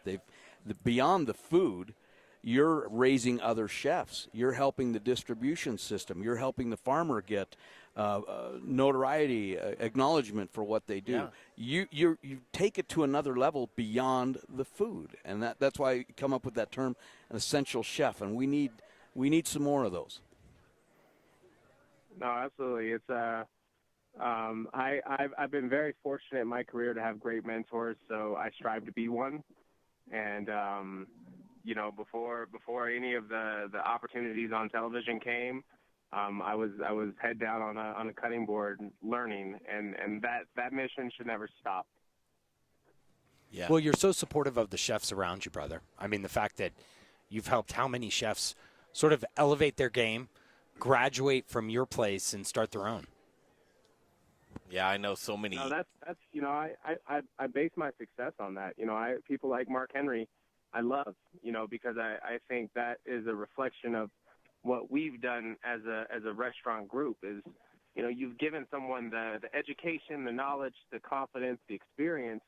Beyond the food, you're raising other chefs. You're helping the distribution system. You're helping the farmer get notoriety, acknowledgement for what they do. Yeah. You take it to another level beyond the food, and that's why you come up with that term, an essential chef. And we need some more of those. No, absolutely. It's I've been very fortunate in my career to have great mentors, so I strive to be one. And you know, before any of the opportunities on television came, I was head down on a cutting board learning, and that mission should never stop. Yeah. Well, you're so supportive of the chefs around you, brother. I mean, the fact that you've helped how many chefs sort of elevate their game, graduate from your place, and start their own. Yeah, I know so many. No, that's I base my success on that. People like Mark Henry, I love, because I think that is a reflection of what we've done as a restaurant group. Is you've given someone the education, the knowledge, the confidence, the experience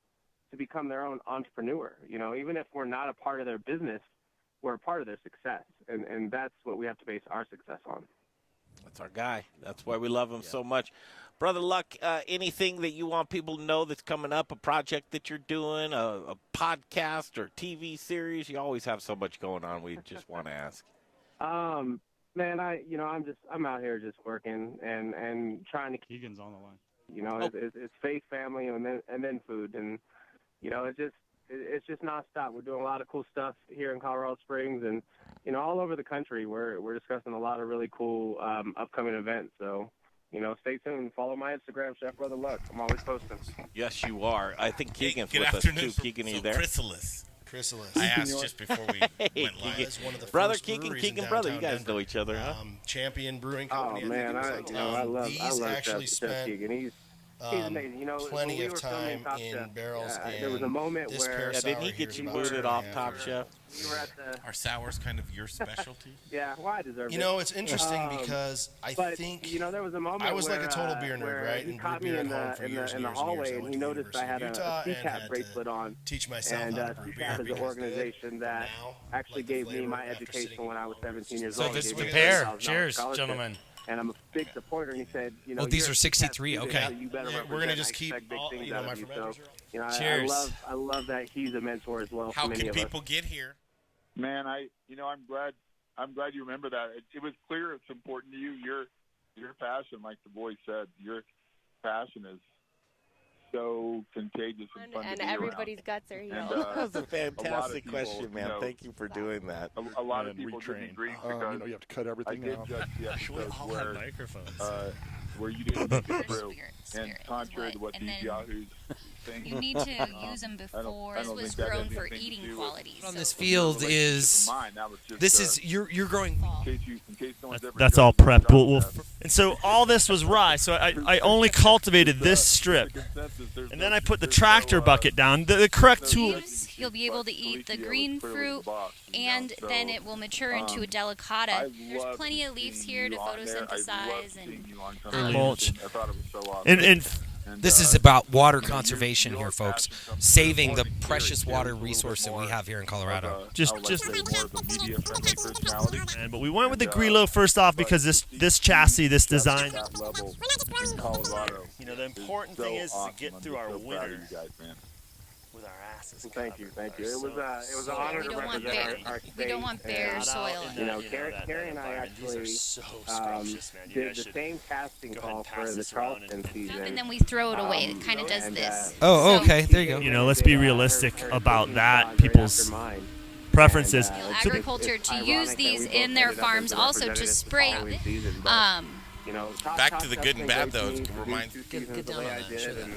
to become their own entrepreneur. Even if we're not a part of their business, we're a part of their success, and that's what we have to base our success on. That's our guy. That's why we love him so much. Brother Luck, anything that you want people to know that's coming up, a project that you're doing, a podcast or TV series? You always have so much going on. We just want to ask. Man, I'm out here just working and trying to. Keegan's on the line. It's faith, family, and then food, and it's just nonstop. We're doing a lot of cool stuff here in Colorado Springs, and all over the country. We're discussing a lot of really cool upcoming events. So. Stay tuned. Follow my Instagram, Chef Brother Luck. I'm always posting. Yes, you are. I think Keegan's with us, too. Keegan, are you there? Chrysalis. I asked just before we went live. It's one of the brother first Keegan, brother. You guys Denver. know each other, huh? Champion Brewing Company. Oh, man. I love actually Chef Keegan. He's amazing. Plenty of time in barrels. There was a moment where... didn't he get you booted off Top Chef? We were at Are sours kind of your specialty? Yeah, well, I deserve it. It's interesting because I think there was a moment I was where, like a total beer nerd, right? He caught me in the hallway, and he noticed I had a CCAP bracelet on. Teach myself and how to brew beer. CCAP is an organization that actually gave me my education when I was 17 years old. So this is the pair. Cheers, gentlemen. And I'm a big supporter. And he said, Oh, these are 63. Okay. We're gonna just keep all, my fermenters. Cheers. I love that he's a mentor as well. How for many can of people us. get here? Man, I'm glad you remember that. It was clear it's important to you. Your passion, like the boy said, your passion is so contagious and fun and to be everybody's around. guts are healed. And, That was a fantastic people, question, man. Thank you for doing that. A lot of people give me grief because you have to cut everything I did out. judge the episodes where microphones. Where you didn't get the brew, and contrary to what these yahoos think, You need to use them before. I don't This was think that grown has for anything to eating do with- qualities. On so- this field is this is you're growing. In case no one's ever That's all judged prepped. you, And so all this was rye. So I only cultivated this strip, and then I put the tractor bucket down. The correct tool. You'll be able to eat the green fruit, and then it will mature into a delicata. There's plenty of leaves here to photosynthesize and mulch. I thought it was so awesome. And This is about water conservation here, folks. Saving the precious water resource that we have here in Colorado. Just more of a media-friendly personality. but we went with the Grillo first off because this chassis, this design. That level in Colorado. The important so thing is awesome. to get I'm through just our so proud winter of you guys, man. with our asses. Thank you. It was an honor we to don't want represent bare, our we don't want bare soil. Carrie and I actually did the same casting call for the Charleston season. And then we throw it away. It kind of does this. Oh, okay. There you go. Let's be realistic about that. People's preferences. Agriculture to use these in their farms, also to spray. Back to the good and bad, though. Get down on that.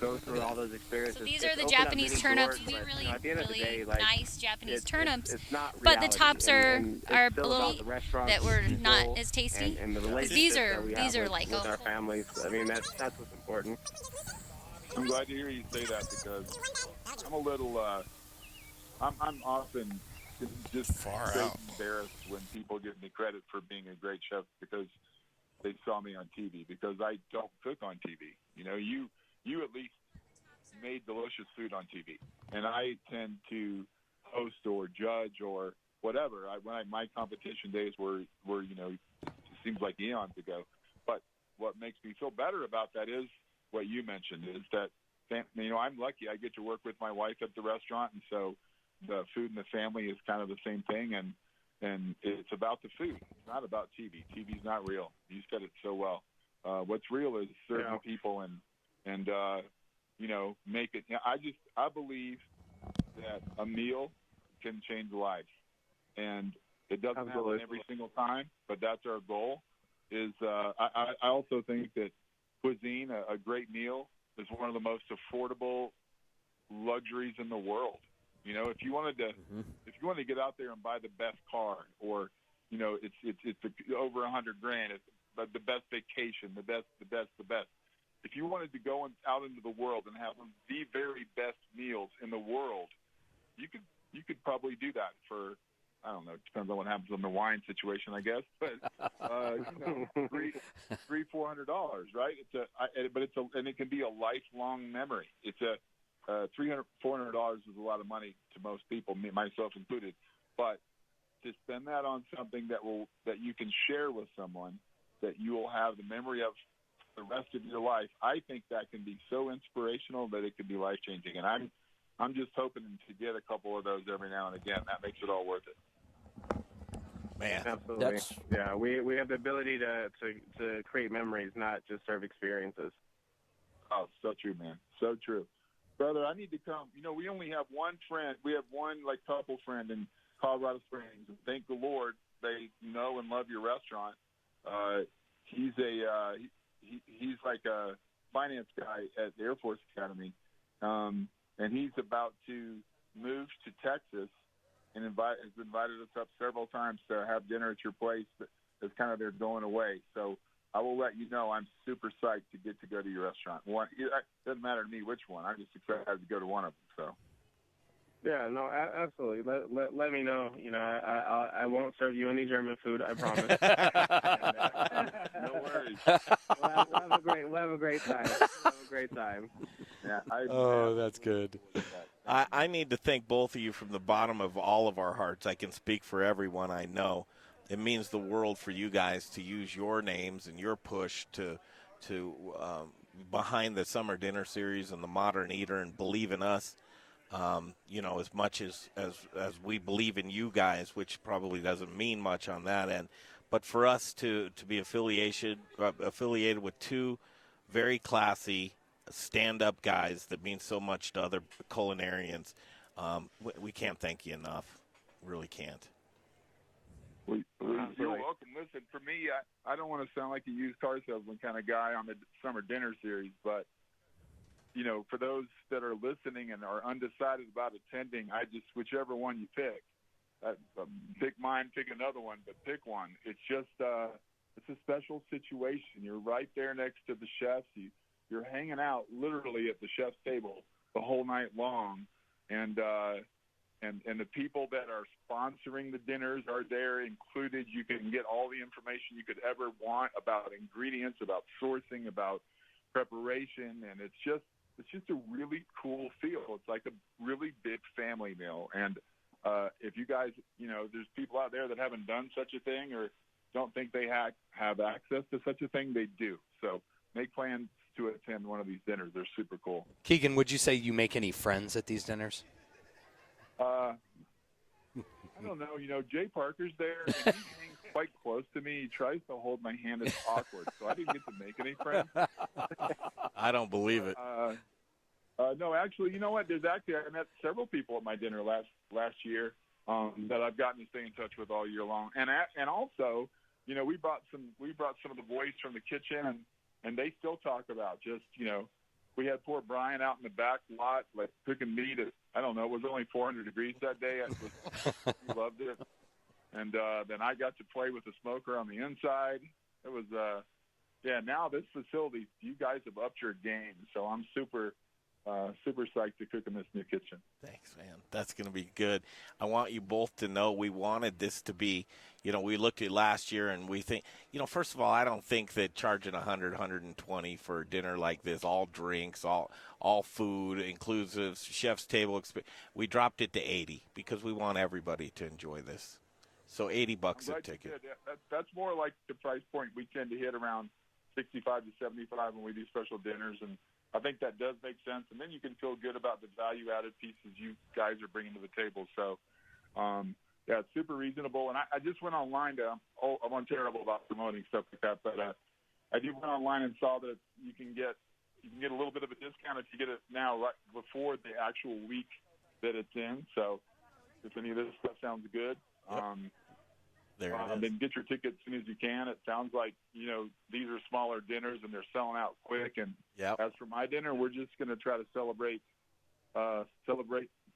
Go through all those experiences. So these are the Japanese turnips. We really nice Japanese turnips, but the tops are a little that were not as tasty. These are like with our families. I mean, that's what's important. I'm glad to hear you say that because I'm a little. I'm often just far so out. embarrassed when people give me credit for being a great chef because they saw me on TV. Because I don't cook on TV. You at least made delicious food on TV, and I tend to host or judge or whatever. My competition days were it seems like eons ago. But what makes me feel better about that is what you mentioned is that I'm lucky. I get to work with my wife at the restaurant, and so the food and the family is kind of the same thing, and it's about the food. It's not about TV. TV's not real. You said it so well. What's real is serving people and make it. I believe that a meal can change lives, and it doesn't happen every single time, but that's our goal. is I also think that cuisine, a great meal, is one of the most affordable luxuries in the world. You know, if you wanted to get out there and buy the best car, or it's over $100,000, it's the best vacation, the best. If you wanted to go out into the world and have the very best meals in the world, you could probably do that for, I don't know, it depends on what happens in the wine situation, I guess, but $300-400, right? And it can be a lifelong memory. It's $300-400 is a lot of money to most people, me myself included, but to spend that on something that you can share with someone, that you will have the memory of the rest of your life, I think that can be so inspirational that it can be life-changing. And I'm just hoping to get a couple of those every now and again. That makes it all worth it. Man, absolutely. Yeah, we have the ability to create memories, not just serve experiences. Oh, so true, man. So true. Brother, I need to come. You know, we only have one friend. We have one, couple friend in Colorado Springs. And thank the Lord they know and love your restaurant. He's he's like a finance guy at the Air Force Academy, and he's about to move to Texas and has invited us up several times to have dinner at your place as kind of their going away. So I will let you know I'm super psyched to get to go to your restaurant. It doesn't matter to me which one. I'm just excited to go to one of them. So. Yeah, no, absolutely. Let me know. You know, I won't serve you any German food. I promise. No worries. We'll have a great time. Yeah. That's good. I need to thank both of you from the bottom of all of our hearts. I can speak for everyone I know. It means the world for you guys to use your names and your push to behind the Summer Dinner Series and the Modern Eater, and believe in us. As much as we believe in you guys, which probably doesn't mean much on that end, but for us to be affiliated with two very classy stand-up guys that mean so much to other culinarians, we can't thank you enough. Really can't. You're welcome. Listen, for me, I don't want to sound like a used car salesman kind of guy on the Summer Dinner Series, but for those that are listening and are undecided about attending, whichever one you pick, pick mine, pick another one, but pick one. It's just, it's a special situation. You're right there next to the chefs. You're hanging out literally at the chef's table the whole night long. And the people that are sponsoring the dinners are there included. You can get all the information you could ever want about ingredients, about sourcing, about preparation, and it's just a really cool feel. It's like a really big family meal. And if you guys, there's people out there that haven't done such a thing or don't think they have access to such a thing, they do. So make plans to attend one of these dinners. They're super cool. Keegan, would you say you make any friends at these dinners? I don't know. Jay Parker's there, and he hangs quite close to me. He tries to hold my hand. It's awkward, so I didn't get to make any friends. I don't believe it. No, actually, you know what? I met several people at my dinner last year that I've gotten to stay in touch with all year long, and also, we brought some of the boys from the kitchen, and they still talk about just we had poor Brian out in the back lot, cooking meat at, I don't know, it was only 400 degrees that day. He loved it. And then I got to play with the smoker on the inside. It was, now this facility, you guys have upped your game. So I'm super psyched to cook in this new kitchen. Thanks, man. That's going to be good. I want you both to know we wanted this to be, we looked at last year and we think, first of all, I don't think that charging $100, $120 for a dinner like this, all drinks, all food, inclusive, chef's table, we dropped it to $80 because we want everybody to enjoy this. So $80 a ticket. That's more like the price point we tend to hit around $65 to $75 when we do special dinners, and I think that does make sense. And then you can feel good about the value-added pieces you guys are bringing to the table. So, it's super reasonable. And I just went online I'm terrible about promoting stuff like that, but I did went online and saw that you can get a little bit of a discount if you get it now right before the actual week that it's in. So if any of this stuff sounds good, There it is. And get your tickets as soon as you can. It sounds like, these are smaller dinners and they're selling out quick. And as for my dinner, we're just going to try to celebrate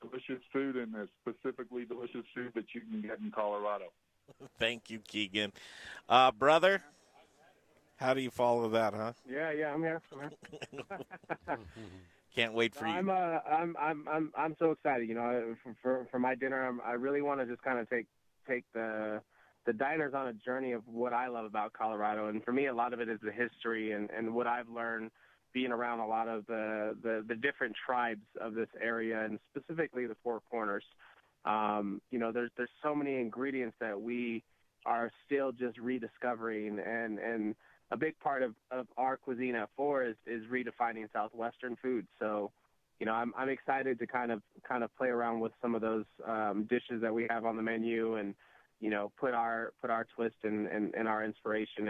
delicious food, and specifically delicious food that you can get in Colorado. Thank you, Keegan. Brother, how do you follow that, huh? Yeah, I'm here. Can't wait for you. I'm so excited. For my dinner, I really want to just kind of take the diners on a journey of what I love about Colorado, and for me, a lot of it is the history and what I've learned being around a lot of the different tribes of this area, and specifically the Four Corners. There's so many ingredients that we are still just rediscovering, and a big part of our cuisine at Four is redefining Southwestern food. So, I'm excited to kind of play around with some of those dishes that we have on the menu, and put our twist and our inspiration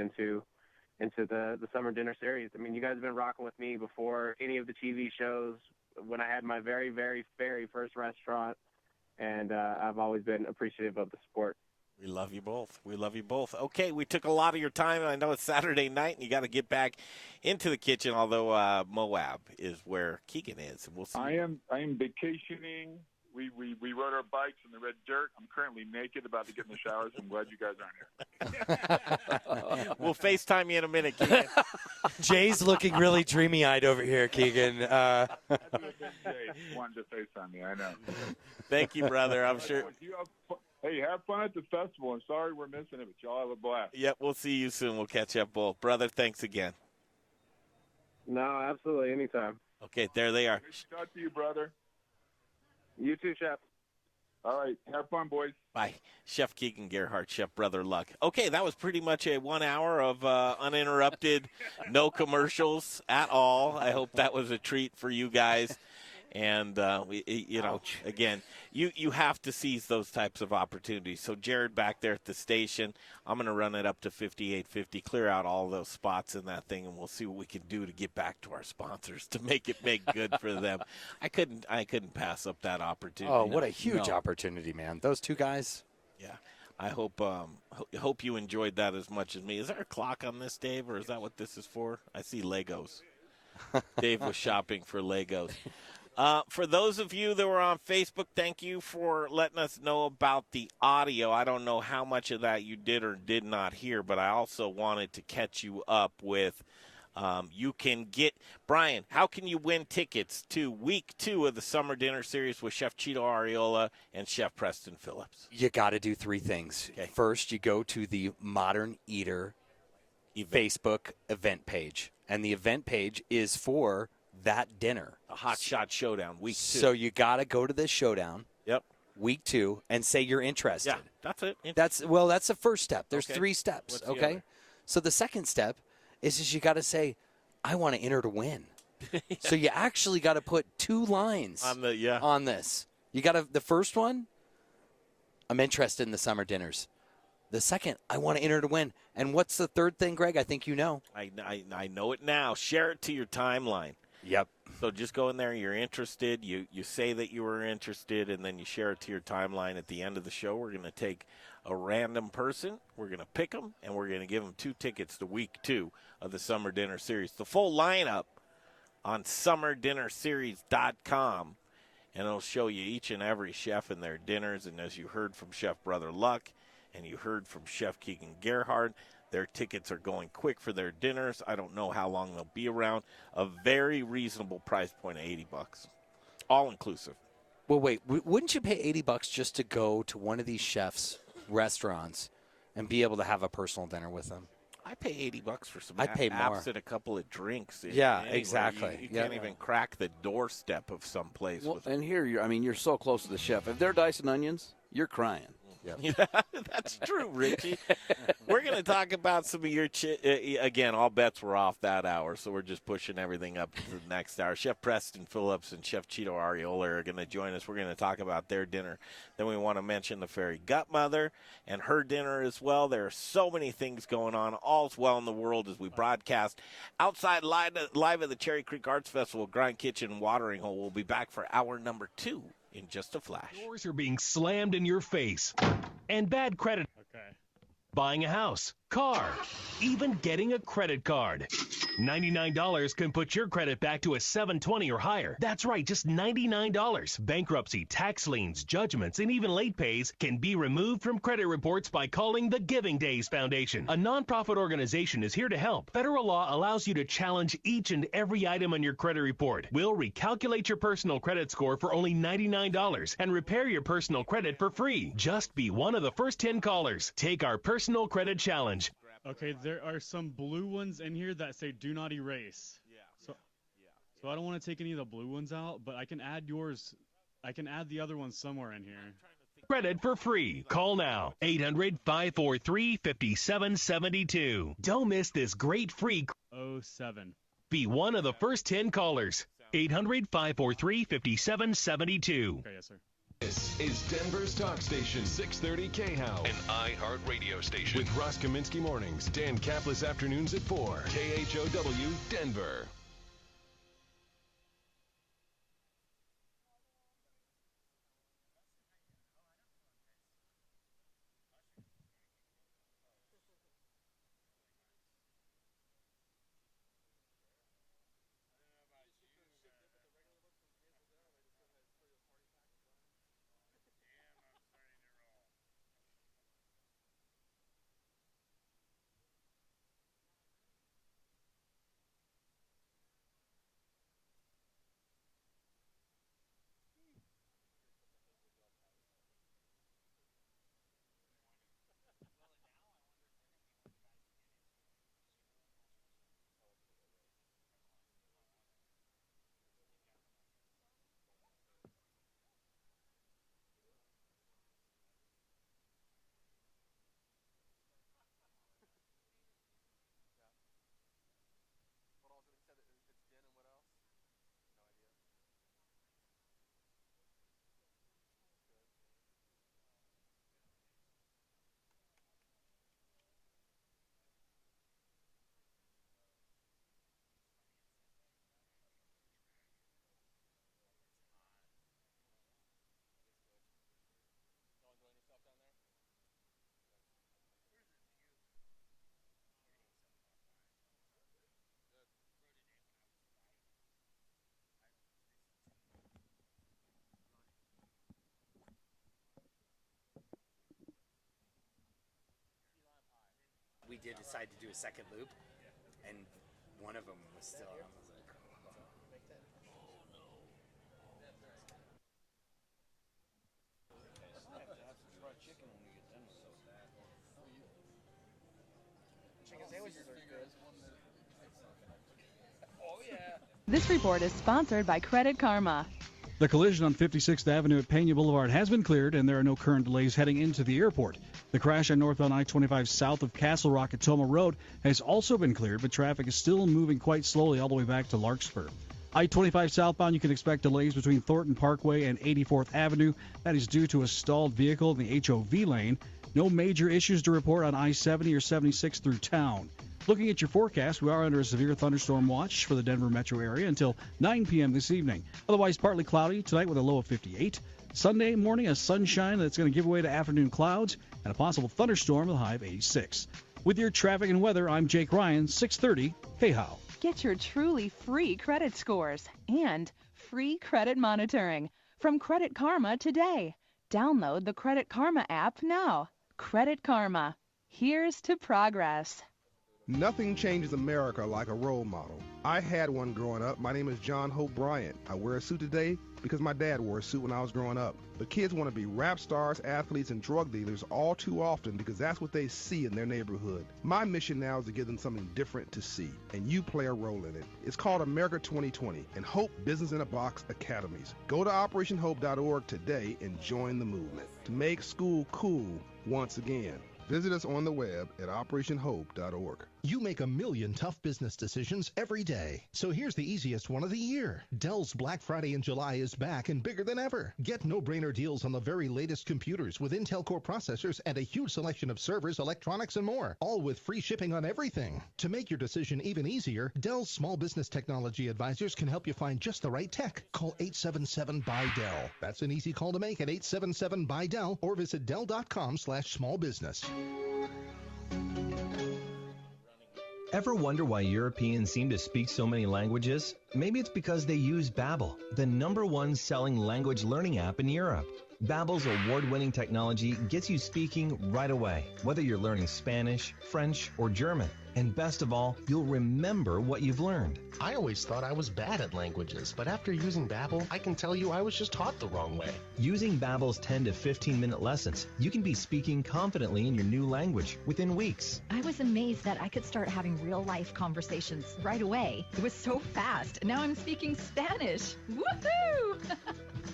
into the summer dinner series. I mean, you guys have been rocking with me before any of the TV shows, when I had my very, very, very first restaurant, and I've always been appreciative of the support. We love you both. Okay, we took a lot of your time. I know it's Saturday night, and you got to get back into the kitchen, although Moab is where Keegan is. And we'll see. I am vacationing. We rode our bikes in the red dirt. I'm currently naked, about to get in the showers. I'm glad you guys aren't here. We'll FaceTime you in a minute, Keegan. Jay's looking really dreamy-eyed over here, Keegan. Jay wanted to FaceTime me, I know. Thank you, brother. I'm sure. Hey, have fun at the festival. I'm sorry we're missing it, but y'all have a blast. Yep, we'll see you soon. We'll catch up both. Brother, thanks again. No, absolutely. Anytime. Okay, there they are. Good to talk to you, brother. You too, Chef. All right. Have fun, boys. Bye. Chef Keegan Gerhardt, Chef Brother Luck. Okay, that was pretty much a 1 hour of uninterrupted, no commercials at all. I hope that was a treat for you guys. And, again, you have to seize those types of opportunities. So, Jared back there at the station, I'm going to run it up to 5850, clear out all those spots in that thing, and we'll see what we can do to get back to our sponsors to make good for them. I couldn't pass up that opportunity. Oh, what a huge opportunity, man. Those two guys. Yeah. I hope you enjoyed that as much as me. Is there a clock on this, Dave, or is that what this is for? I see Legos. Dave was shopping for Legos. For those of you that were on Facebook, thank you for letting us know about the audio. I don't know how much of that you did or did not hear, but I also wanted to catch you up with you can get – Brian, how can you win tickets to Week 2 of the Summer Dinner Series with Chef Cheeto Ariola and Chef Preston Phillips? You got to do three things. Okay. First, you go to the Modern Eater Facebook event page, and the event page is for – that dinner. A Hot Shot Showdown, Week 2. So you got to go to this showdown. Yep. Week 2, and say you're interested. Yeah, that's it. That's the first step. There's 3 steps. What's the other? So the second step is you got to say, I want to enter to win. So you actually got to put 2 lines on this. You got to the first one, I'm interested in the summer dinners. The second, I want to enter to win. And what's the third thing, Greg? I think you know. I know it now. Share it to your timeline. Yep. So just go in there, you're interested, you say that you were interested, and then you share it to your timeline. At the end of the show, we're going to take a random person, we're going to pick them, and we're going to give them 2 tickets to Week 2 of the Summer Dinner Series. The full lineup on SummerDinnerSeries.com, and it'll show you each and every chef and their dinners. And as you heard from Chef Brother Luck and you heard from Chef Keegan Gerhardt, their tickets are going quick for their dinners. I don't know how long they'll be around. A very reasonable price point of $80, all inclusive. Well, wait, wouldn't you pay $80 just to go to one of these chefs' restaurants and be able to have a personal dinner with them? I pay $80 for some I'd pay more. apps and a couple of drinks. Yeah, exactly. You can't even crack the doorstep of some place. Well, and here, you're so close to the chef. If they're dicing onions, you're crying. Yep. That's true, Richie. We're going to talk about some of your again, all bets were off that hour, so we're just pushing everything up to the next hour. Chef Preston Phillips and Chef Cheeto Ariola are going to join us. We're going to talk about their dinner. Then we want to mention the Fairy Gutmother and her dinner as well. There are so many things going on. All's well in the world as we broadcast outside live at the Cherry Creek Arts Festival, Grind Kitchen and Watering Hole. We'll be back for hour number 2. In just a flash. Doors are being slammed in your face. And bad credit. Okay. buying a house, car, even getting a credit card. $99 can put your credit back to a 720 or higher. That's right, just $99. Bankruptcy, tax liens, judgments, and even late pays can be removed from credit reports by calling the Giving Days Foundation. A nonprofit organization is here to help. Federal law allows you to challenge each and every item on your credit report. We'll recalculate your personal credit score for only $99 and repair your personal credit for free. Just be one of the first 10 callers. Take our personal credit challenge. Okay, there are some blue ones in here that say do not erase. So I don't want to take any of the blue ones out, but I can add yours. I can add the other ones somewhere in here. Credit for free. Call now. 800-543-5772. Don't miss this great free. 07. Be one of the first 10 callers. 800-543-5772. Okay, yes, sir. This is Denver's talk station, 630 KHOW, an iHeart radio station. With Ross Kaminsky mornings, Dan Kaplis afternoons at 4, KHOW, Denver. We did decide to do a second loop, and one of them was still on. Chicken sandwiches are good. Oh, yeah. This report is sponsored by Credit Karma. The collision on 56th Avenue at Pena Boulevard has been cleared, and there are no current delays heading into the airport. The crash on northbound I-25 south of Castle Rock at Toma Road has also been cleared, but traffic is still moving quite slowly all the way back to Larkspur. I-25 southbound, you can expect delays between Thornton Parkway and 84th Avenue. That is due to a stalled vehicle in the HOV lane. No major issues to report on I-70 or 76 through town. Looking at your forecast, we are under a severe thunderstorm watch for the Denver metro area until 9 p.m. this evening. Otherwise, partly cloudy tonight with a low of 58. Sunday morning, a sunshine that's going to give way to afternoon clouds and a possible thunderstorm with a high of 86. With your traffic and weather, I'm Jake Ryan, 630 KHOW. Get your truly free credit scores and free credit monitoring from Credit Karma today. Download the Credit Karma app now. Credit Karma. Here's to progress. Nothing changes America like a role model. I had one growing up. My name is John Hope Bryant. I wear a suit today because my dad wore a suit when I was growing up. But kids want to be rap stars, athletes, and drug dealers all too often because that's what they see in their neighborhood. My mission now is to give them something different to see, and you play a role in it. It's called America 2020 and Hope Business in a Box Academies. Go to OperationHope.org today and join the movement to make school cool once again. Visit us on the web at OperationHope.org. You make a million tough business decisions every day. So here's the easiest one of the year. Dell's Black Friday in July is back and bigger than ever. Get no-brainer deals on the very latest computers with Intel Core processors and a huge selection of servers, electronics, and more. All with free shipping on everything. To make your decision even easier, Dell's Small Business Technology Advisors can help you find just the right tech. Call 877-BUY-DELL. That's an easy call to make at 877-BUY-DELL or visit Dell.com/smallbusiness. Ever wonder why Europeans seem to speak so many languages? Maybe it's because they use Babbel, the #1 selling language learning app in Europe. Babbel's award-winning technology gets you speaking right away, whether you're learning Spanish, French, or German. And best of all, you'll remember what you've learned. I always thought I was bad at languages, but after using Babbel, I can tell you I was just taught the wrong way. Using Babbel's 10 to 15-minute lessons, you can be speaking confidently in your new language within weeks. I was amazed that I could start having real-life conversations right away. It was so fast. Now I'm speaking Spanish. Woohoo!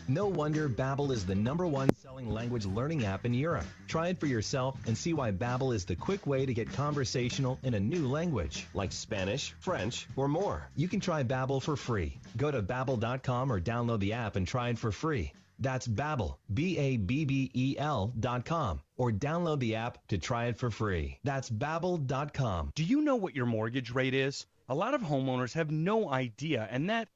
No wonder Babbel is the #1 selling language learning app in Europe. Try it for yourself and see why Babbel is the quick way to get conversational in a new language, like Spanish, French, or more. You can try Babbel for free. Go to Babbel.com or download the app and try it for free. That's Babbel, Babbel.com, or download the app to try it for free. That's Babbel.com. Do you know what your mortgage rate is? A lot of homeowners have no idea, and that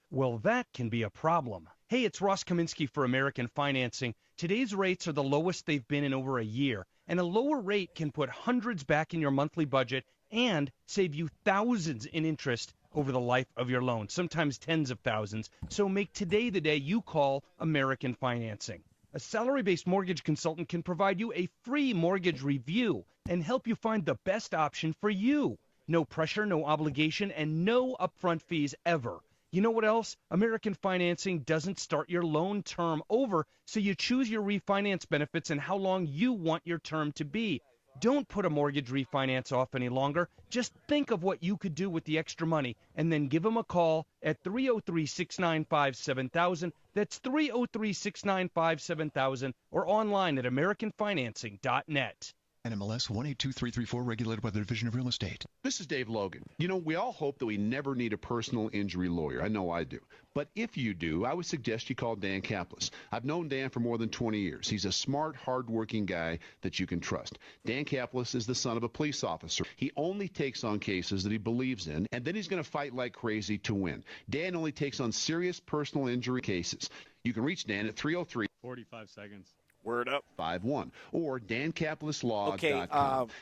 can be a problem. Hey, it's Ross Kaminsky for American Financing. Today's rates are the lowest they've been in over a year, and a lower rate can put hundreds back in your monthly budget and save you thousands in interest over the life of your loan, sometimes tens of thousands. So make today the day you call American Financing. A salary-based mortgage consultant can provide you a free mortgage review and help you find the best option for you. No pressure, no obligation, and no upfront fees ever. You know what else? American Financing doesn't start your loan term over, so you choose your refinance benefits and how long you want your term to be. Don't put a mortgage refinance off any longer. Just think of what you could do with the extra money and then give them a call at 303-695-7000. That's 303-695-7000 or online at americanfinancing.net. NMLS 182334, regulated by the Division of Real Estate. This is Dave Logan. You know, we all hope that we never need a personal injury lawyer. I know I do. But if you do, I would suggest you call Dan Kaplis. I've known Dan for more than 20 years. He's a smart, hard-working guy that you can trust. Dan Kaplis is the son of a police officer. He only takes on cases that he believes in, and then he's going to fight like crazy to win. Dan only takes on serious personal injury cases. You can reach Dan at 303 45 seconds. Word up. 51 or dankaplislaw.com. Okay,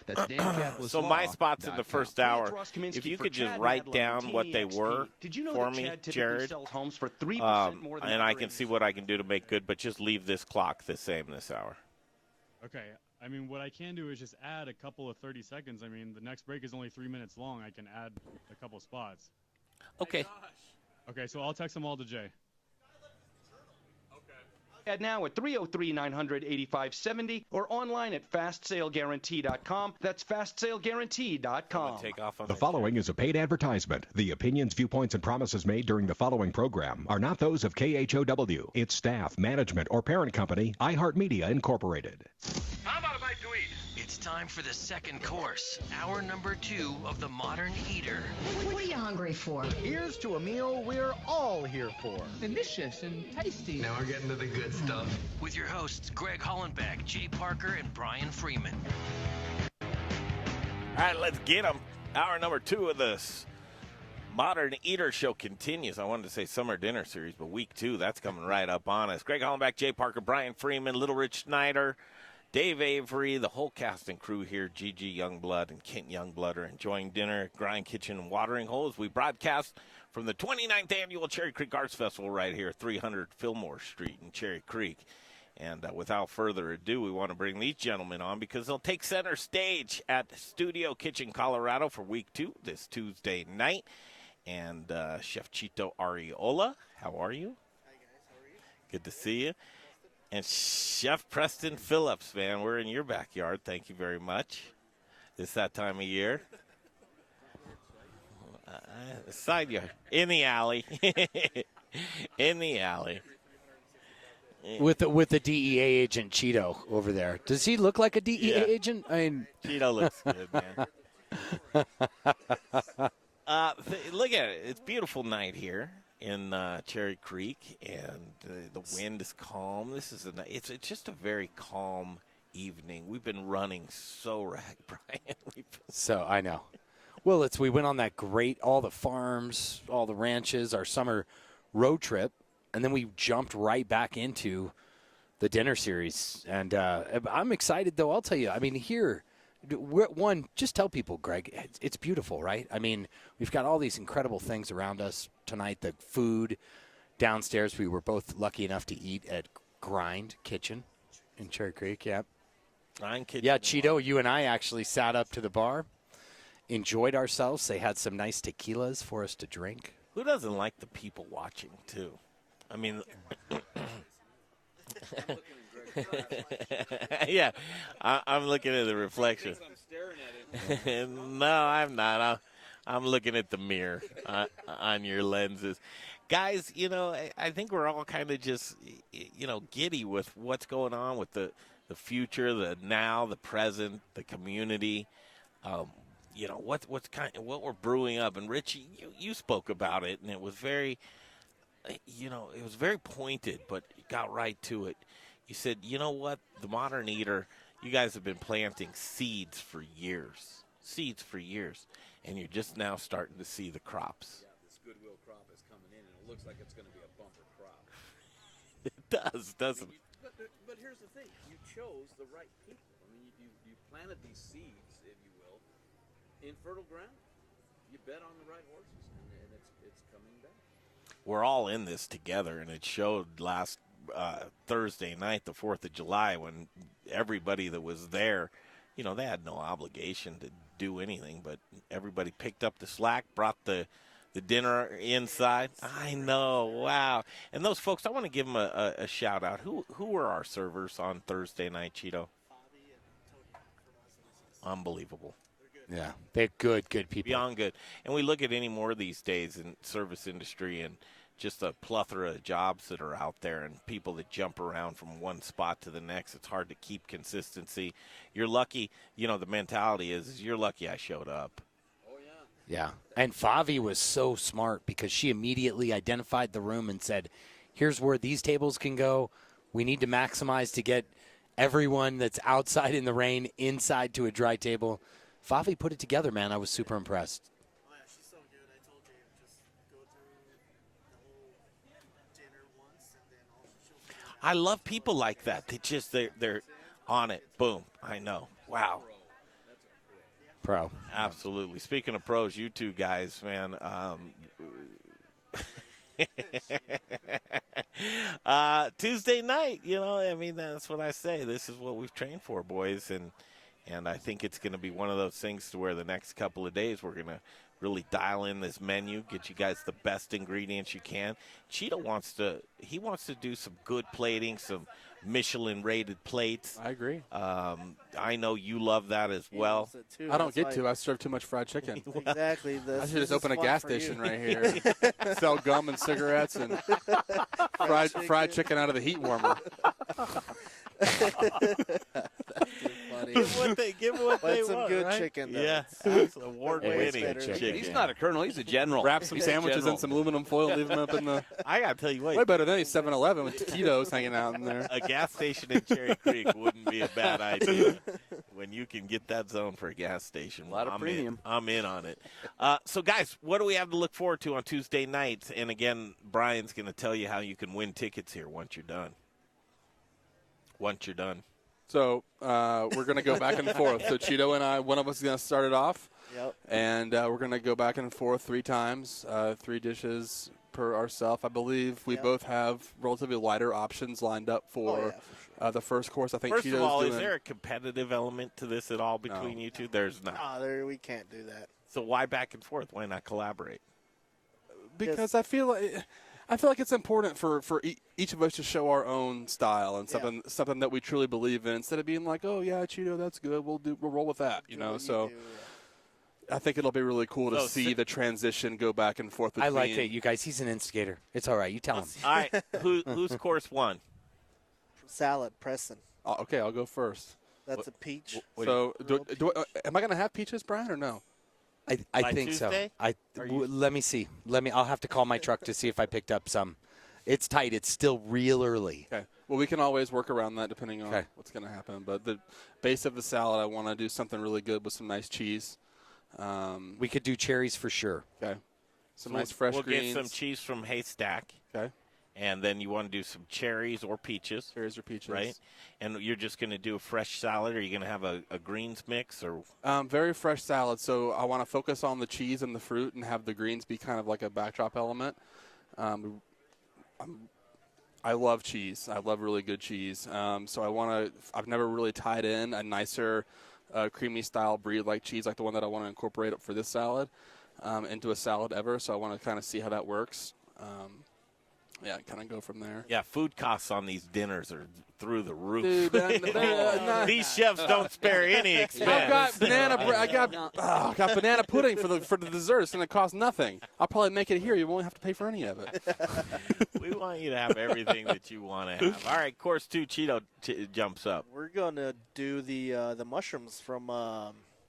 That's dankaplislaw.com. So my spots in the first hour, if you could just write down what they were for me, Jared, and I can see what I can do to make good, but just leave this clock the same this hour. Okay. I mean, what I can do is just add a couple of 30 seconds. I mean, the next break is only 3 minutes long. I can add a couple spots. Okay. Okay, so I'll text them all to Jay. At now at 303-900-8570 or online at fastsaleguarantee.com. That's fastsaleguarantee.com. The following is a paid advertisement. The opinions, viewpoints, and promises made during the following program are not those of KHOW, its staff, management, or parent company, iHeartMedia Incorporated. How about a bite to eat? It's time for the second course, hour number 2 of The Modern Eater. What are you hungry for? Here's to a meal we're all here for. Delicious and tasty. Now we're getting to the good stuff. With your hosts, Greg Hollenbeck, Jay Parker, and Brian Freeman. All right, let's get them. Hour number 2 of this Modern Eater show continues. I wanted to say summer dinner series, but week 2, that's coming right up on us. Greg Hollenbeck, Jay Parker, Brian Freeman, Little Rich Snyder, Dave Avery, the whole cast and crew here, Gigi Youngblood and Kent Youngblood are enjoying dinner at Grind Kitchen and Watering Hole as we broadcast from the 29th Annual Cherry Creek Arts Festival right here, 300 Fillmore Street in Cherry Creek. And without further ado, we want to bring these gentlemen on because they'll take center stage at Studio Kitchen, Colorado for week 2 this Tuesday night. And Chef Chito Ariola, how are you? Hi, guys. How are you? Good to see you. And Chef Preston Phillips, man, we're in your backyard. Thank you very much. It's that time of year. Side yard. In the alley. In the alley. With the DEA agent Cheeto over there. Does he look like a DEA agent? I mean, Cheeto looks good, man. Look at it. It's a beautiful night here in Cherry Creek, and the wind is calm. It's just a very calm evening. We've been running so rag, Brian. So I know. Well, we went on that all the farms, all the ranches, our summer road trip, and then we jumped right back into the dinner series. And I'm excited, though. I'll tell you, I mean, here One, just tell people, Greg, it's beautiful, right? I mean, we've got all these incredible things around us tonight. The food downstairs, we were both lucky enough to eat at Grind Kitchen in Cherry Creek, yeah. Grind Kitchen. Yeah, Cheeto, you and I actually sat up to the bar, enjoyed ourselves. They had some nice tequilas for us to drink. Who doesn't like the people watching, too? I mean, yeah, I'm looking at the reflection. I'm staring at it. No, I'm not. I'm looking at the mirror on your lenses. Guys, I think we're all kind of just, giddy with what's going on with the future, the now, the present, the community. What we're brewing up. And Richie, you spoke about it, and it was very, it was very pointed, but you got right to it. You said, you know what, the Modern Eater, you guys have been planting seeds for years, and you're just now starting to see the crops. Yeah, this Goodwill crop is coming in, and it looks like it's going to be a bumper crop. It does, doesn't it? But here's the thing. You chose the right people. I mean, you planted these seeds, if you will, in fertile ground. You bet on the right horses, and it's coming back. We're all in this together, and it showed last Thursday night, the 4th of July, when everybody that was there, they had no obligation to do anything, but everybody picked up the slack, brought the dinner inside. I know, wow. And those folks, I want to give them a shout out. Who were our servers on Thursday night, Cheeto? Unbelievable. Yeah, they're good people. Beyond good. And we look at any more these days in service industry and just a plethora of jobs that are out there and people that jump around from one spot to the next. It's hard to keep consistency. You're lucky, the mentality is you're lucky I showed up. Oh, Yeah, and Favi was so smart because she immediately identified the room and said, here's where these tables can go. We need to maximize to get everyone that's outside in the rain inside to a dry table. Favi put it together, man. I was super impressed. Oh, yeah, she's so good. I told you, just go through the whole dinner once, and then also I love people like that. They're on it. Boom. I know. Wow. Pro. Absolutely. Speaking of pros, you two guys, man. Tuesday night, that's what I say. This is what we've trained for, boys, and I think it's going to be one of those things to where the next couple of days we're going to really dial in this menu, get you guys the best ingredients you can. Cheeto wants to do some good plating, some Michelin-rated plates. I agree. I know you love that as well. I don't get to. I serve too much fried chicken. Exactly. I should just open a gas station right here. Sell gum and cigarettes and fried chicken out of the heat warmer. Give them what they some want, good right? chicken. Yeah, that's award-winning chicken. He's not a colonel. He's a general. Wrap some He's a sandwiches general. in some aluminum foil, leave them up in the. I gotta tell you what. Way better than a 7-Eleven with taquitos hanging out in there. A gas station in Cherry Creek wouldn't be a bad idea. When you can get that zone for a gas station, A lot of premium. I'm in on it. So, guys, what do we have to look forward to on Tuesday nights? And again, Brian's going to tell you how you can win tickets here once you're done. So we're going to go back and forth. So Cheeto and I, one of us is going to start it off. Yep. And we're going to go back and forth 3 times, 3 dishes per ourselves. I believe we both have relatively lighter options lined up for the first course. I think First Cheeto's of all, doing. is there a competitive element to this at all between you two? There's not. We can't do that. So why back and forth? Why not collaborate? Because I feel like it's important for each of us to show our own style and something that we truly believe in, instead of being like, oh yeah, Cheeto, that's good, we'll roll with that, So I think it'll be really cool to see the transition go back and forth. I like it, you guys. He's an instigator. It's all right. You tell him. All right, who's course 1? Salad, Preston. Okay, I'll go first. That's a peach. So am I going to have peaches, Brian, or no? I think Tuesday? so. Let me see. I'll have to call my truck to see if I picked up some. It's tight. It's still real early. Okay. Well, we can always work around that depending on what's going to happen. But the base of the salad, I want to do something really good with some nice cheese. We could do cherries for sure. Okay. Some nice fresh greens. We'll get some cheese from Haystack. Okay. And then you want to do some cherries or peaches. Cherries or peaches. Right? And you're just going to do a fresh salad, or are you going to have a greens mix? Or Very fresh salad. So I want to focus on the cheese and the fruit and have the greens be kind of like a backdrop element. I love cheese. I love really good cheese. So I've never really tied in a nicer creamy style brie like cheese like the one that I want to incorporate for this salad into a salad ever. So I want to kind of see how that works. Kind of go from there. Yeah, food costs on these dinners are through the roof. Dude, these chefs don't spare any expense. I've got got banana pudding for the dessert. It's going to cost nothing. I'll probably make it here. You won't have to pay for any of it. We want you to have everything that you want to have. All right, course 2, Cheeto jumps up. We're going to do the mushrooms from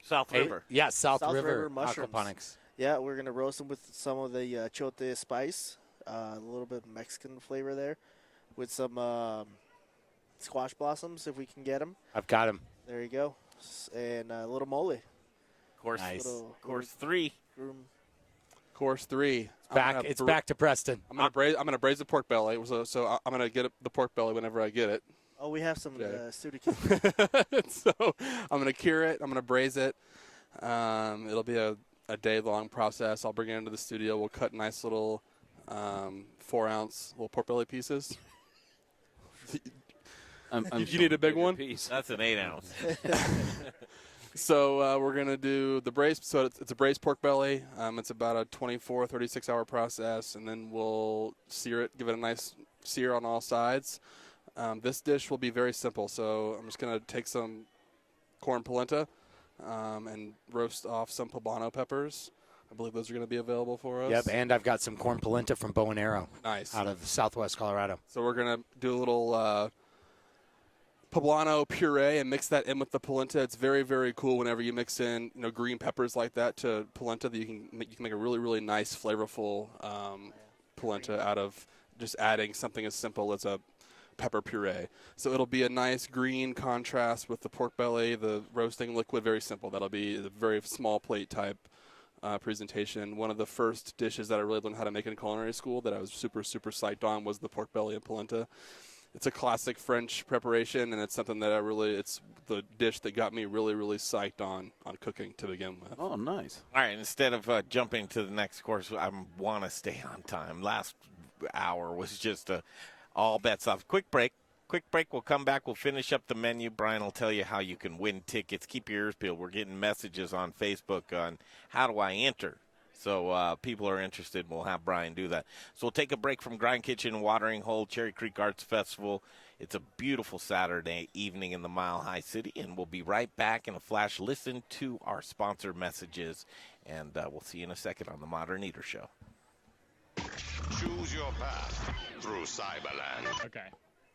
South River. Yeah, South River mushrooms. aquaponics. Yeah, we're going to roast them with some of the chote spice, a little bit of Mexican flavor there, with some squash blossoms if we can get them. I've got them. There you go. And a little mole. Course, nice. Course 3. Course 3. It's back to Preston. I'm gonna braise the pork belly. So I'm gonna get the pork belly whenever I get it. Oh, we have some stewed. So I'm gonna cure it. I'm gonna braise it. It'll be a day-long process. I'll bring it into the studio. We'll cut nice little 4-ounce little pork belly pieces. You need a big one? That's an 8-ounce. So we're going to do the braised. So it's a braised pork belly. It's about a 24, 36-hour process, and then we'll sear it, give it a nice sear on all sides. This dish will be very simple. So I'm just going to take some corn polenta and roast off some poblano peppers. I believe those are going to be available for us. Yep, and I've got some corn polenta from Bow and Arrow. Nice. Out of Southwest Colorado. So we're going to do a little poblano puree and mix that in with the polenta. It's very, very cool whenever you mix in green peppers like that to polenta. That you can make a really, really nice, flavorful polenta out of just adding something as simple as a pepper puree. So it'll be a nice green contrast with the pork belly, the roasting liquid. Very simple. That'll be a very small plate type presentation. One of the first dishes that I really learned how to make in culinary school that I was super, super psyched on was the pork belly and polenta. It's a classic French preparation, and it's something that it's the dish that got me really, really psyched on cooking to begin with. Oh, nice. All right, instead of jumping to the next course, I want to stay on time. Last hour was just all bets off. Quick break. We'll come back. We'll finish up the menu. Brian will tell you how you can win tickets. Keep your ears peeled. We're getting messages on Facebook on how do I enter. So people are interested, and we'll have Brian do that. So we'll take a break from Grind Kitchen and Watering Hole, Cherry Creek Arts Festival. It's a beautiful Saturday evening in the Mile High City, and we'll be right back in a flash. Listen to our sponsor messages, and we'll see you in a second on the Modern Eater Show. Choose your path through Cyberland. Okay.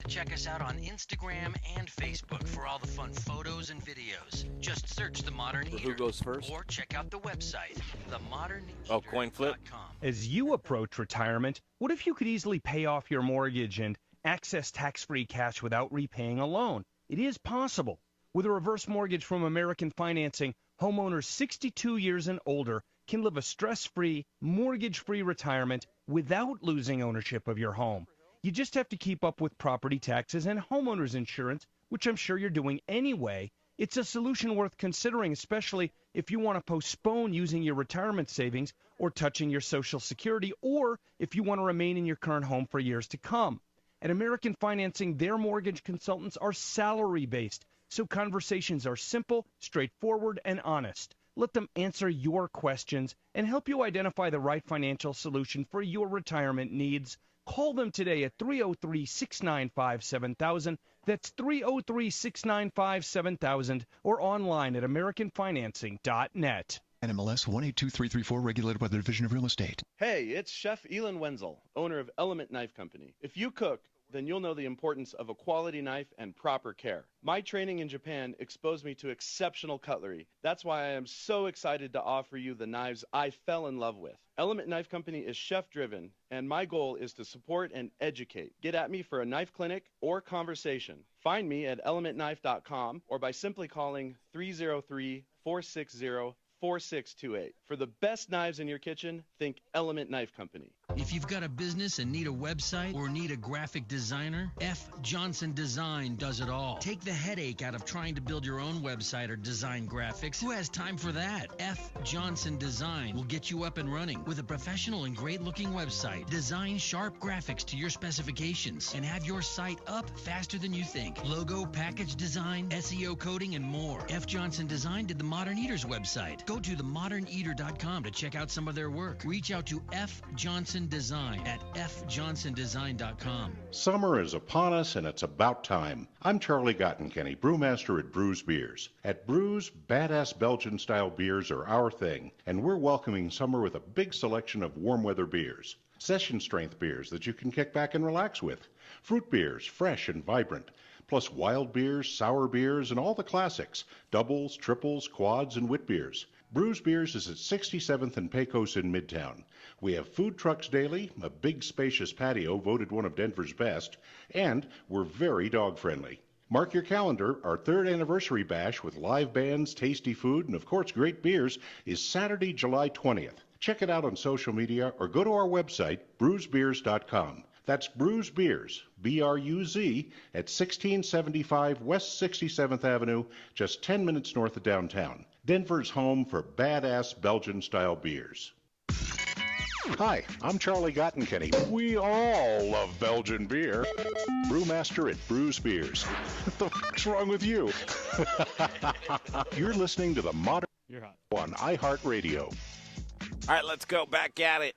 Check us out on Instagram and Facebook for all the fun photos and videos. Just search The Modern Eater. Who goes first? Or check out the website, themoderneater.com. Oh, coin flip. As you approach retirement, what if you could easily pay off your mortgage and access tax-free cash without repaying a loan? It is possible. With a reverse mortgage from American Financing, homeowners 62 years and older can live a stress-free, mortgage-free retirement without losing ownership of your home. You just have to keep up with property taxes and homeowners insurance, which I'm sure you're doing anyway. It's a solution worth considering, especially if you want to postpone using your retirement savings or touching your Social Security, or if you want to remain in your current home for years to come. At American Financing, their mortgage consultants are salary-based, so conversations are simple, straightforward, and honest. Let them answer your questions and help you identify the right financial solution for your retirement needs. Call them today at 303-695-7000. That's 303-695-7000, or online at AmericanFinancing.net. NMLS 182334, regulated by the Division of Real Estate. Hey, it's Chef Elon Wenzel, owner of Element Knife Company. If you cook, then you'll know the importance of a quality knife and proper care. My training in Japan exposed me to exceptional cutlery. That's why I am so excited to offer you the knives I fell in love with. Element Knife Company is chef-driven, and my goal is to support and educate. Get at me for a knife clinic or conversation. Find me at elementknife.com or by simply calling 303-460-4628. For the best knives in your kitchen, think Element Knife Company. If you've got a business and need a website or need a graphic designer, F. Johnson Design does it all. Take the headache out of trying to build your own website or design graphics. Who has time for that? F. Johnson Design will get you up and running with a professional and great-looking website. Design sharp graphics to your specifications and have your site up faster than you think. Logo, package design, SEO coding, and more. F. Johnson Design did the Modern Eaters website. Go to themoderneater.com to check out some of their work. Reach out to F. Johnson Design at fjohnsondesign.com. Summer is upon us, and it's about time. I'm Charlie Gottenkenny, brewmaster at Brews Beers. At Brews, badass Belgian-style beers are our thing, and we're welcoming summer with a big selection of warm weather beers. Session-strength beers that you can kick back and relax with. Fruit beers, fresh and vibrant. Plus wild beers, sour beers, and all the classics. Doubles, triples, quads, and wit beers. Brews Beers is at 67th and Pecos in Midtown. We have food trucks daily, a big spacious patio voted one of Denver's best, and we're very dog-friendly. Mark your calendar, our 3rd anniversary bash with live bands, tasty food, and of course great beers is Saturday, July 20th. Check it out on social media or go to our website, brewsbeers.com. That's Brews Beers, B-R-U-Z, at 1675 West 67th Avenue, just 10 minutes north of downtown. Denver's home for badass Belgian-style beers. Hi, I'm Charlie Gottenkenny. We all love Belgian beer. Brewmaster at Brews Beers. What the fuck's wrong with you? You're listening to the Modern on iHeartRadio. All right, let's go back at it.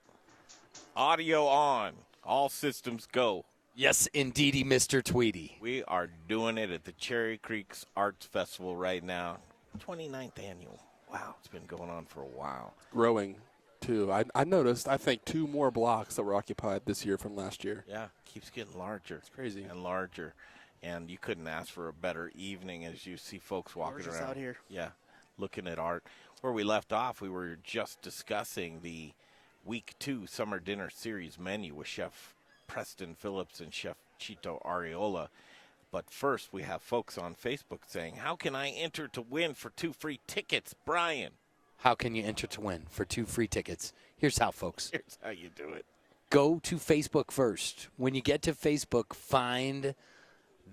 Audio on. All systems go. Yes, indeedy, Mr. Tweedy. We are doing it at the Cherry Creeks Arts Festival right now. 29th annual. Wow, it's been going on for a while. Growing, too. I noticed, I think, 2 more blocks that were occupied this year from last year. Yeah, keeps getting larger. It's crazy. And larger. And you couldn't ask for a better evening as you see folks walking around. Out here. Yeah, looking at art. Where we left off, we were just discussing the Week 2 Summer Dinner Series menu with Chef Preston Phillips and Chef Chito Areola. But first, we have folks on Facebook saying, how can I enter to win for 2 free tickets, Brian? How can you enter to win for 2 free tickets? Here's how, folks. Here's how you do it. Go to Facebook first. When you get to Facebook, find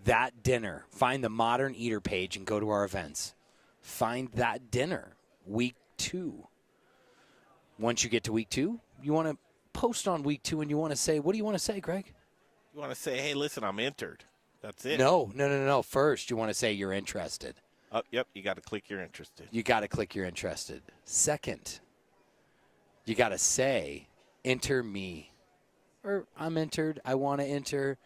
that dinner. Find the Modern Eater page and go to our events. Find that dinner, Week 2. Once you get to Week 2, you want to post on Week 2 and you want to say, what do you want to say, Greg? You want to say, hey, listen, I'm entered. That's it. No. First, you want to say you're interested. Yep, you got to click you're interested. You got to click you're interested. Second, you got to say, enter me. Or I'm entered. I want to enter.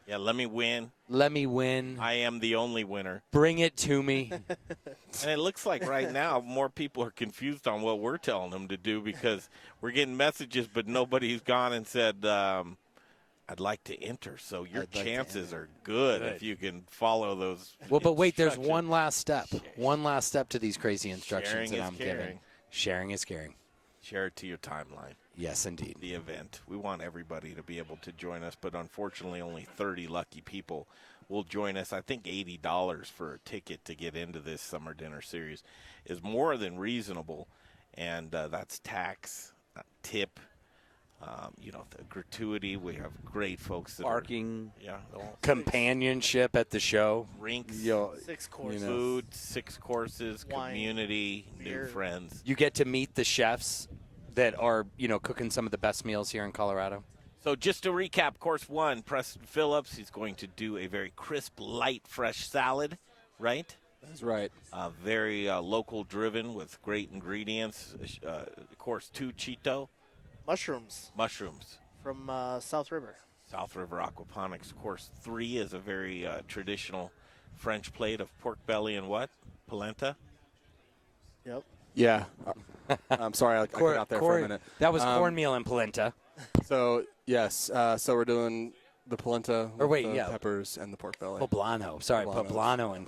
Yeah, let me win. Let me win. I am the only winner. Bring it to me. And it looks like right now more people are confused on what we're telling them to do because we're getting messages, but nobody's gone and said, I'd like to enter. So your chances are good if you can follow those. Well, but wait, there's one last step. One last step to these crazy instructions that I'm giving. Sharing is caring. Share it to your timeline. Yes, indeed. The event. We want everybody to be able to join us, but unfortunately only 30 lucky people will join us. I think $80 for a ticket to get into this Summer Dinner Series is more than reasonable, and that's tax, tip, the gratuity. We have great folks that parking, are, companionship at the show, drinks, 6 courses, food, 6 courses, wine, community, beer. new friends. You get to meet the chefs that are, cooking some of the best meals here in Colorado. So just to recap, course 1, Preston Phillips, he's going to do a very crisp, light, fresh salad, right? That's right. Very local driven with great ingredients. Course 2, Chito. Mushrooms. From South River. South River Aquaponics. Course 3 is a very traditional French plate of pork belly and what? Polenta? Yep. Yeah. I'm sorry, I got out there for a minute. That was cornmeal and polenta. So, yes. So we're doing the polenta with the peppers and the pork belly. Poblano. Sorry, poblano and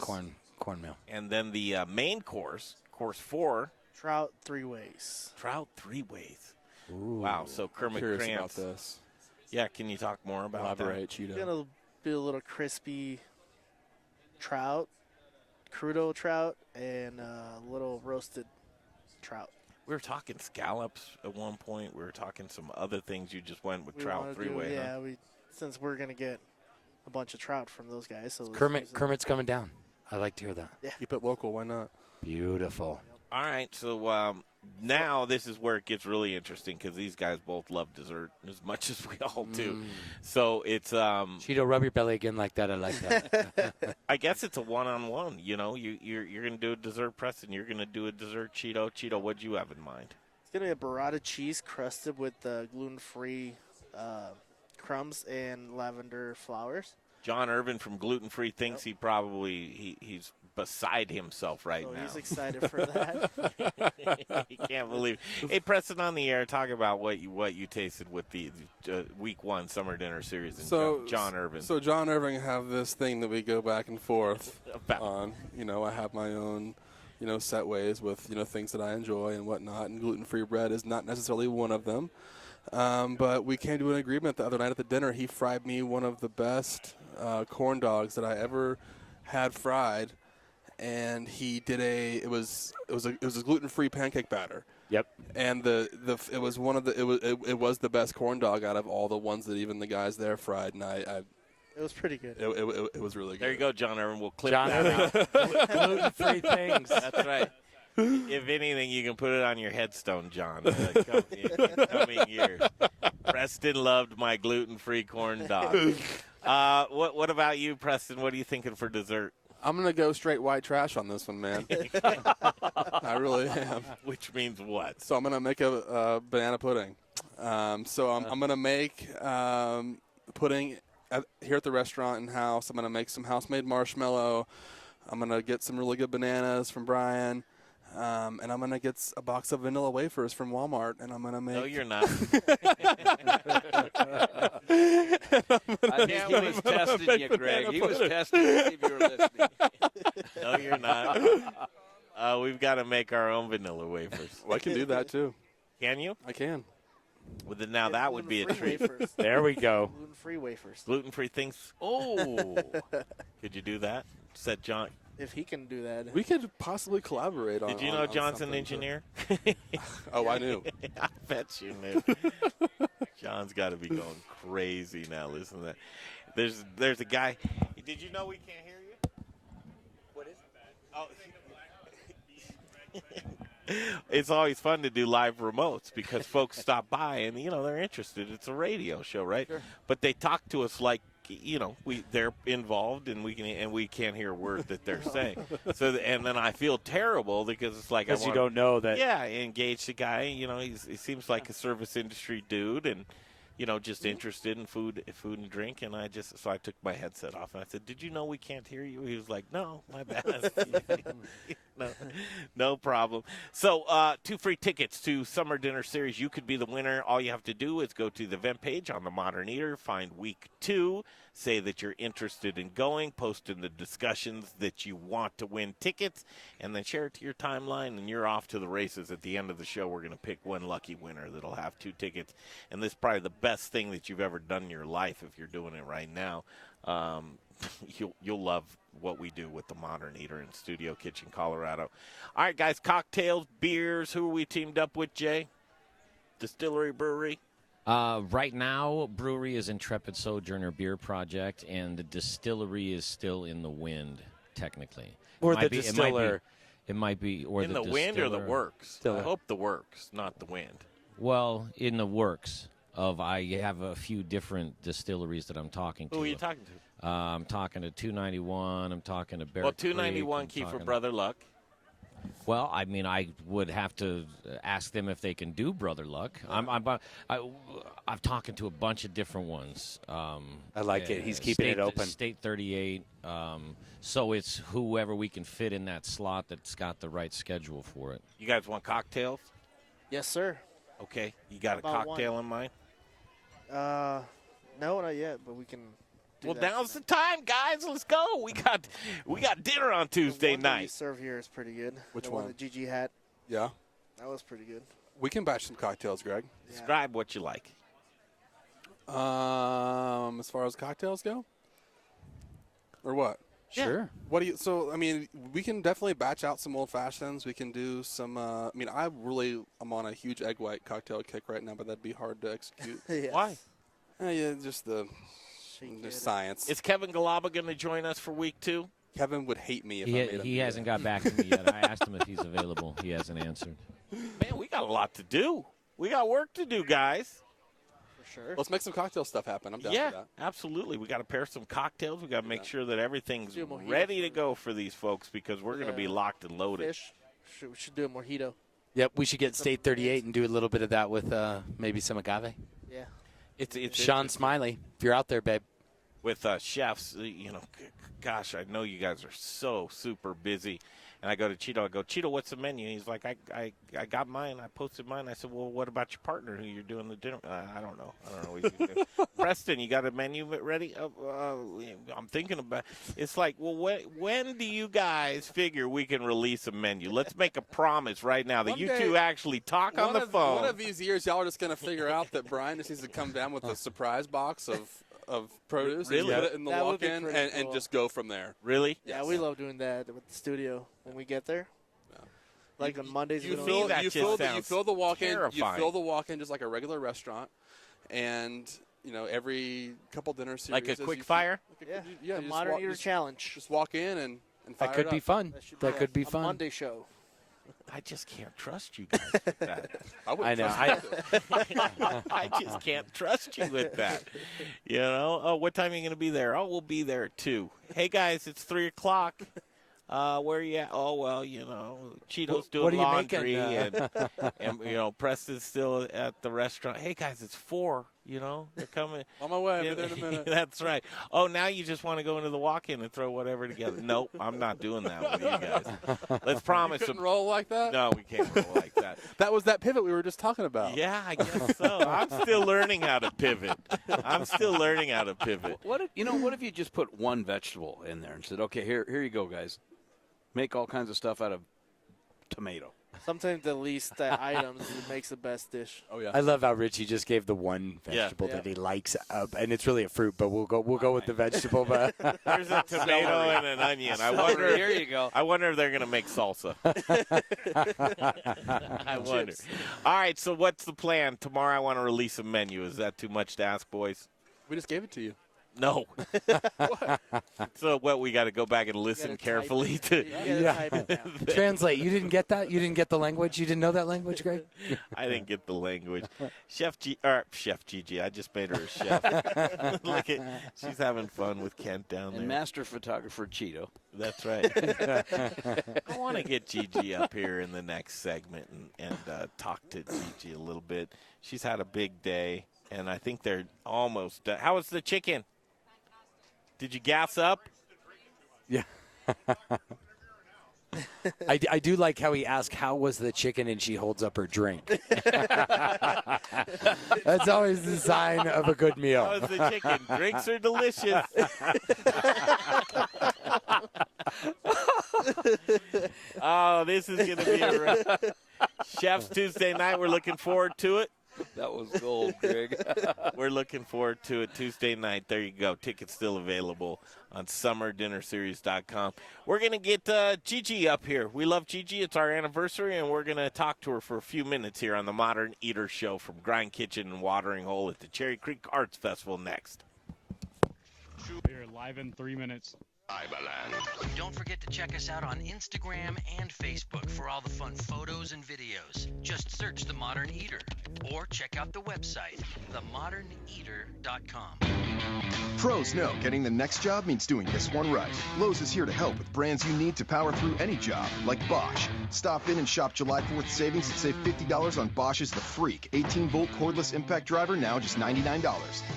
cornmeal. And then the main course, course 4. Trout 3 ways. Trout 3 ways. Ooh. Wow. So Kermit Curious Krantz. about this. Yeah, can you talk more about Elaborate, that? Cheeto. Gonna be a little crispy trout, crudo trout, and a little roasted trout. We were talking scallops at one point. We were talking some other things. You just went with We trout wanna three-way. do- huh? Yeah, since we're gonna get a bunch of trout from those guys. So Kermit's coming down. I like to hear that. Yeah. Keep it local. Why not? Beautiful. All right, so now this is where it gets really interesting because these guys both love dessert as much as we all do. So it's Cheeto, rub your belly again like that. I like that. I guess it's a one-on-one. You know, you're gonna do a dessert, Preston. You're gonna do a dessert, Cheeto. Cheeto, what'd you have in mind? It's gonna be a burrata cheese crusted with gluten-free crumbs and lavender flowers. John Irvin from Gluten Free thinks he probably he's beside himself right now. He's excited for that. He can't believe. Hey, Preston, on the air, talk about what you tasted with the week 1 summer dinner series. And John Irvin. So John Irvin have this thing that we go back and forth on. You know, I have my own, set ways with things that I enjoy and whatnot, and gluten-free bread is not necessarily one of them. But we came to an agreement the other night at the dinner. He fried me one of the best corn dogs that I ever had fried, and he did it was a gluten-free pancake batter. Yep. And it was it was the best corn dog out of all the ones that even the guys there fried, and It was pretty good. It was really good. There you go, John Irvin. We'll clip John that out. Gluten-free things. That's right. If anything, you can put it on your headstone, John, in coming years. Preston loved my gluten-free corn dog. What about you, Preston? What are you thinking for dessert? I'm going to go straight white trash on this one, man. I really am. Which means what? So I'm going to make a banana pudding. I'm going to make pudding here at the restaurant in-house. I'm going to make some house-made marshmallow. I'm going to get some really good bananas from Brian. And I'm going to get a box of vanilla wafers from Walmart, and I'm going to make... No, you're not. I think he was testing you, Greg. He was testing to see if you were listening. No, you're not. We've got to make our own vanilla wafers. Well, I can do that, too. Can you? I can. Well, then now that would be a treat. Wafers. There we go. Gluten-free wafers. Gluten-free things. Oh. Could you do that? Said John. If he can do that. We could possibly collaborate on. Did you know John's an engineer? Oh, I knew. I bet you knew. John's got to be going crazy now. Listen to that. There's a guy. Did you know we can't hear you? What is it? Oh. It's always fun to do live remotes because folks stop by and they're interested. It's a radio show, right? Sure. But they talk to us like they're involved and we can't hear a word that they're saying. And then I feel terrible because it's like you don't know that. Yeah, I engaged the guy. He seems like a service industry dude and just interested in food and drink. And I took my headset off and I said, "Did you know we can't hear you?" He was like, "No, my bad." No problem. So 2 free tickets to Summer Dinner Series. You could be the winner. All you have to do is go to the event page on the Modern Eater, find week 2, say that you're interested in going, post in the discussions that you want to win tickets, and then share it to your timeline, and you're off to the races. At the end of the show, we're going to pick one lucky winner that'll have 2 tickets. And this is probably the best thing that you've ever done in your life if you're doing it right now. You'll love what we do with the Modern Eater in Studio Kitchen, Colorado. All right, guys, cocktails, beers. Who are we teamed up with, Jay? Distillery, brewery? Right now, brewery is Intrepid Sojourner Beer Project, and the distillery is still in the wind, technically. Or the distiller. It might be, or in the the wind or the distiller. works? I hope the works, not the wind. Well, in the works of, I have a few different distilleries that I'm talking to. Who are you talking to? I'm talking to 291. I'm talking to Bear Well, Creek. 291 key for Brother Luck. Well, I mean, I would have to ask them if they can do Brother Luck. I'm talking to a bunch of different ones. I like it. He's keeping it open. State 38. So it's whoever we can fit in that slot that's got the right schedule for it. You guys want cocktails? Yes, sir. Okay. You got a About cocktail in mind? No, not yet, but we can. Well, now's the time, guys. Let's go. We got dinner on Tuesday The one that we night. serve here is pretty good. Which the one? that Gigi had. Yeah. That was pretty good. We can batch some cocktails, Greg. Describe what you like. As far as cocktails go? Or what? Sure. What do you? So I mean, we can definitely batch out some old fashions. We can do some. I mean, I'm on a huge egg white cocktail kick right now, but that'd be hard to execute. Why? Yeah, just the science. Is Kevin Galaba going to join us for week 2? Kevin would hate me if I made him. He hasn't got back to me yet. I asked him if he's available. He hasn't answered. Man, we got a lot to do. We got work to do, guys. For sure. Let's make some cocktail stuff happen. I'm down Yeah, for that. absolutely. We got to pair some cocktails. We got to make sure that everything's ready to go for these folks because we're going to be locked and loaded. Fish. We should do a mojito. Yep, we should get State 38 and do a little bit of that with maybe some agave. Yeah. It's Sean Smiley, if you're out there, babe. With chefs, gosh, I know you guys are so super busy. And I go to Cheeto. I go, Cheeto, what's the menu? He's like, I got mine. I posted mine. I said, well, what about your partner who you're doing the dinner? I don't know. What he's gonna do. Preston, you got a menu ready? I'm thinking about. It's like, well, when do you guys figure we can release a menu? Let's make a promise right now that One you day, two actually talk on the phone. One of these years, y'all are just going to figure out that Brian just needs to come down with a surprise box of produce Really? and get it in the That would be walk-in pretty and cool. just go from there. Really? Yeah, we love doing that with the studio when we get there. Like on Mondays, You we fill, don't you fill the walk-in. You terrifying. fill the walk-in just like a regular restaurant, and every couple dinner series, Like a quick fire? Yeah, yeah. the you Modern just Eater Challenge. Just walk in and fire That could it be up. fun. That could be a fun. Monday show. I just can't trust you guys with that. I know. I just can't trust you with that. Oh, what time are you going to be there? Oh, we'll be there at 2. Hey, guys, it's 3 o'clock. Where are you at? Oh, well, Cheeto's doing what are you laundry, making? and Preston's still at the restaurant. Hey, guys, it's 4. They're coming. On my way. I'll be there in a minute. That's right. Oh, now you just want to go into the walk-in and throw whatever together. Nope, I'm not doing that with you guys. Let's promise. You couldn't roll like that? No, we can't roll like that. That was that pivot we were just talking about. Yeah, I guess so. I'm still learning how to pivot. What if you just put one vegetable in there and said, okay, here you go, guys. Make all kinds of stuff out of tomato. Sometimes the least items makes the best dish. Oh yeah. I love how Richie just gave the one vegetable that he likes, and it's really a fruit, but we'll go with the vegetable. But Here's a tomato and an onion. I wonder. Here you go. I wonder if they're going to make salsa. I wonder. All right. So what's the plan tomorrow? I want to release a menu. Is that too much to ask, boys? We just gave it to you. No. So what? We got to go back and listen carefully to. Translate. You didn't get that? You didn't get the language? You didn't know that language, Greg? I didn't get the language. Chef Gigi. I just made her a chef. Look at, she's having fun with Kent down there. And master photographer Cheeto. That's right. I want to get Gigi up here in the next segment and talk to Gigi a little bit. She's had a big day, and I think they're almost done. How was the chicken? Did you gas up? Yeah. I do like how he asked, how was the chicken, and she holds up her drink. That's always the sign of a good meal. How was the chicken? Drinks are delicious. Oh, this is going to be a Chef's Tuesday night. We're looking forward to it. That was gold, Greg. We're looking forward to it Tuesday night. There you go. Tickets still available on summerdinnerseries.com. We're going to get Gigi up here. We love Gigi. It's our anniversary, and we're going to talk to her for a few minutes here on the Modern Eater Show from Grind Kitchen and Watering Hole at the Cherry Creek Arts Festival next. Here, live in 3 minutes. Don't forget to check us out on Instagram and Facebook for all the fun photos and videos. Just search The Modern Eater or check out the website, themoderneater.com. Pros know getting the next job means doing this one right. Lowe's is here to help with brands you need to power through any job, like Bosch. Stop in and shop July 4th savings and save $50 on Bosch's The Freak 18-volt cordless impact driver, now just $99.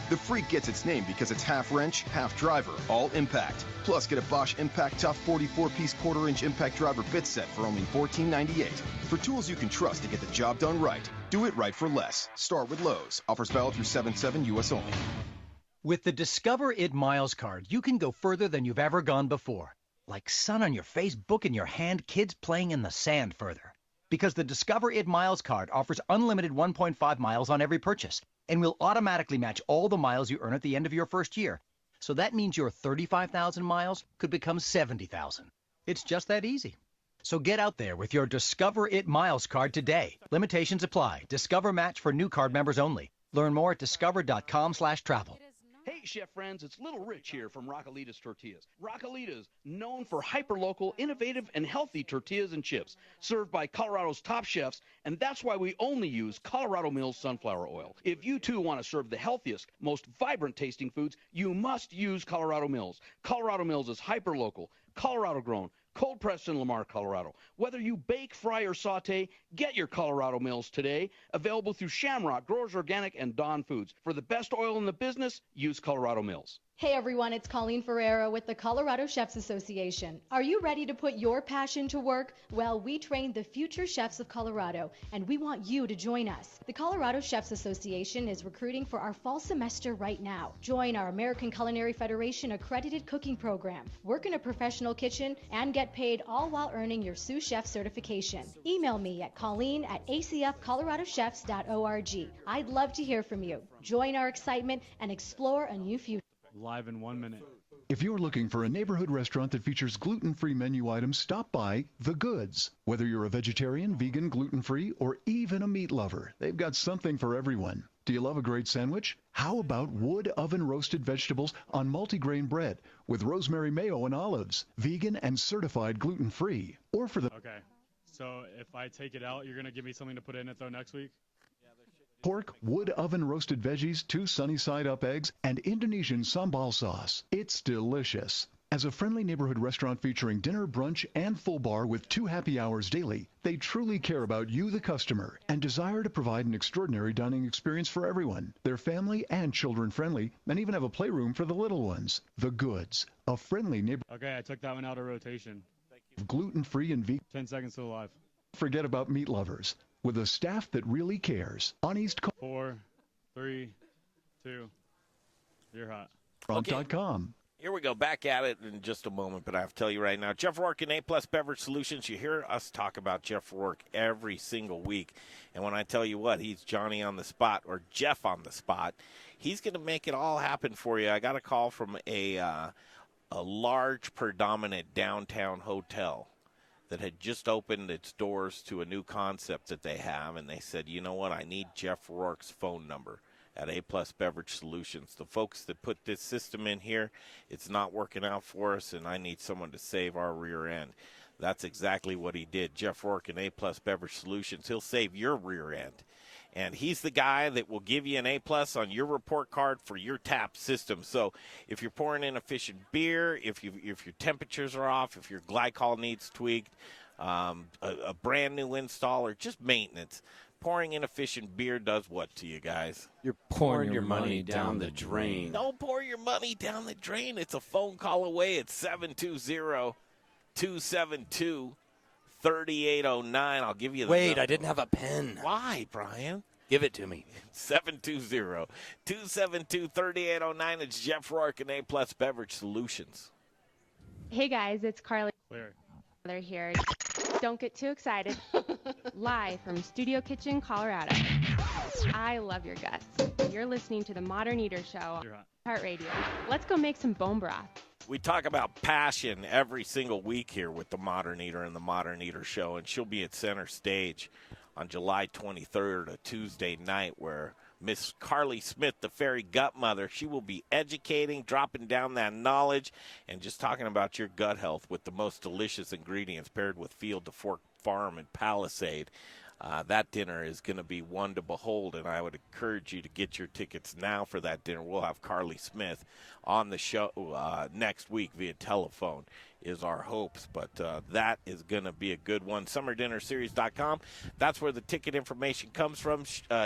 The Freak gets its name because it's half wrench, half driver, all impact. Plus, get a Bosch Impact Tough 44-piece quarter-inch impact driver bit set for only $14.98. For tools you can trust to get the job done right, do it right for less. Start with Lowe's. Offers valid through 7/7 U.S. only. With the Discover It Miles card, you can go further than you've ever gone before. Like sun on your face, book in your hand, kids playing in the sand further. Because the Discover It Miles card offers unlimited 1.5 miles on every purchase and will automatically match all the miles you earn at the end of your first year. So that means your 35,000 miles could become 70,000. It's just that easy. So get out there with your Discover It Miles card today. Limitations apply. Discover match for new card members only. Learn more at discover.com/travel. Hey, chef friends, it's Little Rich here from Raquelitas Tortillas. Raquelitas, known for hyper-local, innovative, and healthy tortillas and chips, served by Colorado's top chefs, and that's why we only use Colorado Mills sunflower oil. If you, too, want to serve the healthiest, most vibrant-tasting foods, you must use Colorado Mills. Colorado Mills is hyper-local, Colorado-grown, cold-pressed in Lamar, Colorado. Whether you bake, fry, or saute, get your Colorado Mills today. Available through Shamrock, Growers Organic, and Dawn Foods. For the best oil in the business, use Colorado Mills. Hey everyone, it's Colleen Ferreira with the Colorado Chefs Association. Are you ready to put your passion to work? Well, we train the future chefs of Colorado, and we want you to join us. The Colorado Chefs Association is recruiting for our fall semester right now. Join our American Culinary Federation accredited cooking program, work in a professional kitchen, and get paid all while earning your sous chef certification. Email me at colleen@acfcoloradochefs.org. I'd love to hear from you. Join our excitement and explore a new future. Live in 1 minute. If you're looking for a neighborhood restaurant that features gluten-free menu items, stop by The Goods. Whether you're a vegetarian, vegan, gluten-free, or even a meat lover, they've got something for everyone. Do you love a great sandwich? How about wood oven roasted vegetables on multigrain bread with rosemary mayo and olives, vegan and certified gluten-free? Or for the Okay. So if I take it out, you're going to give me something to put in it, though, next week? pork, wood oven roasted veggies, 2 sunny side up eggs, and Indonesian sambal sauce. It's delicious. As a friendly neighborhood restaurant featuring dinner, brunch, and full bar with 2 happy hours daily, they truly care about you, the customer, and desire to provide an extraordinary dining experience for everyone. They're family and children friendly, and even have a playroom for the little ones. The Goods, a friendly neighborhood. Okay, I took that one out of rotation. Gluten-free and vegan. 10 seconds to live. Forget about meat lovers. With a staff that really cares. On East Coast. 4, 3, 2. You're hot. Restaurant.com. Here we go, back at it in just a moment, but I have to tell you right now, Jeff Rourke and A-Plus Beverage Solutions, you hear us talk about Jeff Rourke every single week, and when I tell you what, he's Johnny on the spot, or Jeff on the spot, he's going to make it all happen for you. I got a call from a large, predominant downtown hotel that had just opened its doors to a new concept that they have, and they said, you know what, I need Jeff Rourke's phone number at A-Plus Beverage Solutions. The folks that put this system in here, it's not working out for us, and I need someone to save our rear end. That's exactly what he did. Jeff Rourke and A-Plus Beverage Solutions, he'll save your rear end. And he's the guy that will give you an A-plus on your report card for your tap system. So if you're pouring inefficient beer, if your temperatures are off, if your glycol needs tweaked, a brand new install, or just maintenance, pouring inefficient beer does what to you guys? You're pouring your money down the drain. Don't pour your money down the drain. It's a phone call away. It's 720-272-3809. I'll give you the Wait, number. I didn't have a pen. Why, Brian? Give it to me. 720-272-3809. It's Jeff Rourke and A-Plus Beverage Solutions. Hey, guys, it's Carly. Clear. They're here. Don't get too excited. Live from Studio Kitchen, Colorado. I love your guts. You're listening to the Modern Eater Show, Heart Radio. Let's go make some bone broth. We talk about passion every single week here with the Modern Eater and the Modern Eater Show, and she'll be at center stage on July 23rd, a Tuesday night, where Miss Carly Smith, the fairy gut mother, she will be educating, dropping down that knowledge, and just talking about your gut health with the most delicious ingredients paired with Field to Fork Farm and Palisade. That dinner is going to be one to behold, and I would encourage you to get your tickets now for that dinner. We'll have Carly Smith on the show next week via telephone is our hopes, but that is going to be a good one. SummerDinnerSeries.com, that's where the ticket information comes from.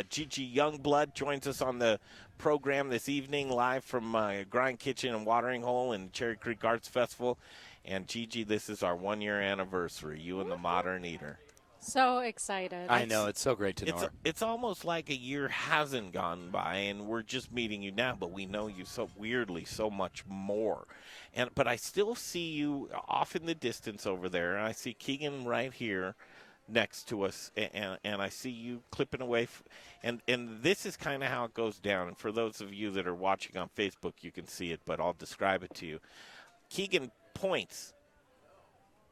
Gigi Youngblood joins us on the program this evening live from Grind Kitchen and Watering Hole and Cherry Creek Arts Festival. And Gigi, this is our 1-year anniversary, you and the Modern Eater. So excited. I know. It's so great to know her. It's almost like a year hasn't gone by, and we're just meeting you now, but we know you so weirdly so much more. But I still see you off in the distance over there, and I see Keegan right here next to us, and I see you clipping away. And this is kind of how it goes down. And for those of you that are watching on Facebook, you can see it, but I'll describe it to you. Keegan points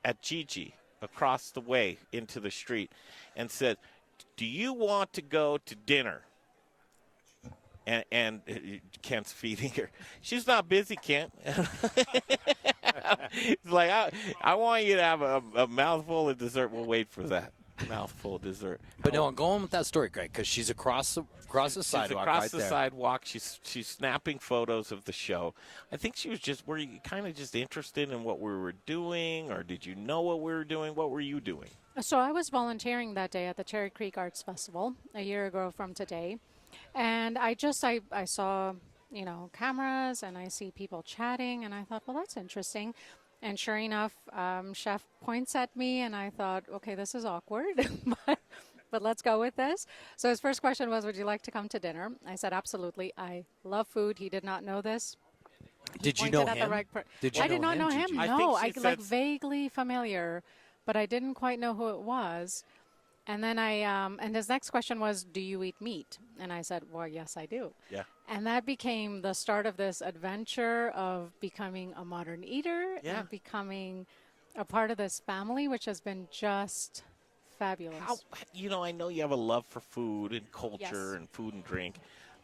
at Gigi across the way into the street and said, "Do you want to go to dinner?" And Kent's feeding her. She's not busy, Kent. It's like, I want you to have a mouthful of dessert. We'll wait for that mouthful of dessert. But no, go on with that story, Greg, because she's across the sidewalk. She's across right the there. sidewalk. She's snapping photos of the show. I think she was were you kind of just interested in what we were doing, or did you know what we were doing? What were you doing? So I was volunteering that day at the Cherry Creek Arts Festival a year ago from today. And I saw, cameras, and I see people chatting, and I thought, well, that's interesting. And sure enough, Chef points at me, and I thought, okay, this is awkward, but let's go with this. So his first question was, would you like to come to dinner? I said, absolutely. I love food. He did not know this. Did you know him? I did not know him. No, I vaguely familiar, but I didn't quite know who it was. And then and his next question was, do you eat meat? And I said, well, yes, I do. Yeah. And that became the start of this adventure of becoming a modern eater and becoming a part of this family, which has been just fabulous. I know you have a love for food and culture and food and drink,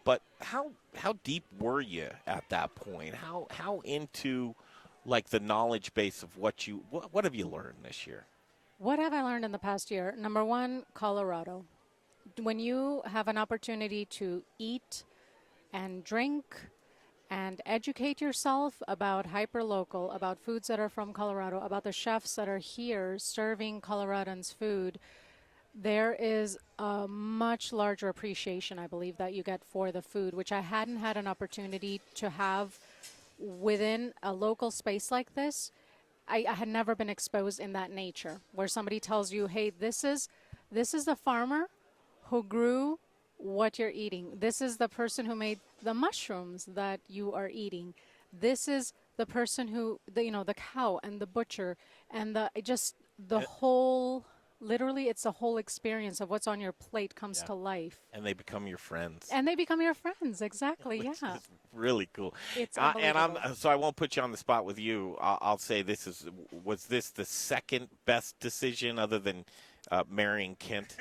but how deep were you at that point? How into like the knowledge base of what have you learned this year? What have I learned in the past year? Number one, Colorado. When you have an opportunity to eat and drink and educate yourself about hyperlocal, about foods that are from Colorado, about the chefs that are here serving Coloradans food, there is a much larger appreciation, I believe, that you get for the food, which I hadn't had an opportunity to have within a local space like this. I had never been exposed in that nature, where somebody tells you, hey, this is the farmer who grew what you're eating. This is the person who made the mushrooms that you are eating. This is the person who, the cow and the butcher and the whole, literally it's the whole experience of what's on your plate comes to life. And they become your friends. Exactly, Which yeah. is really cool. It's and so I won't put you on the spot with you. I'll say was this the second best decision other than marrying Kent?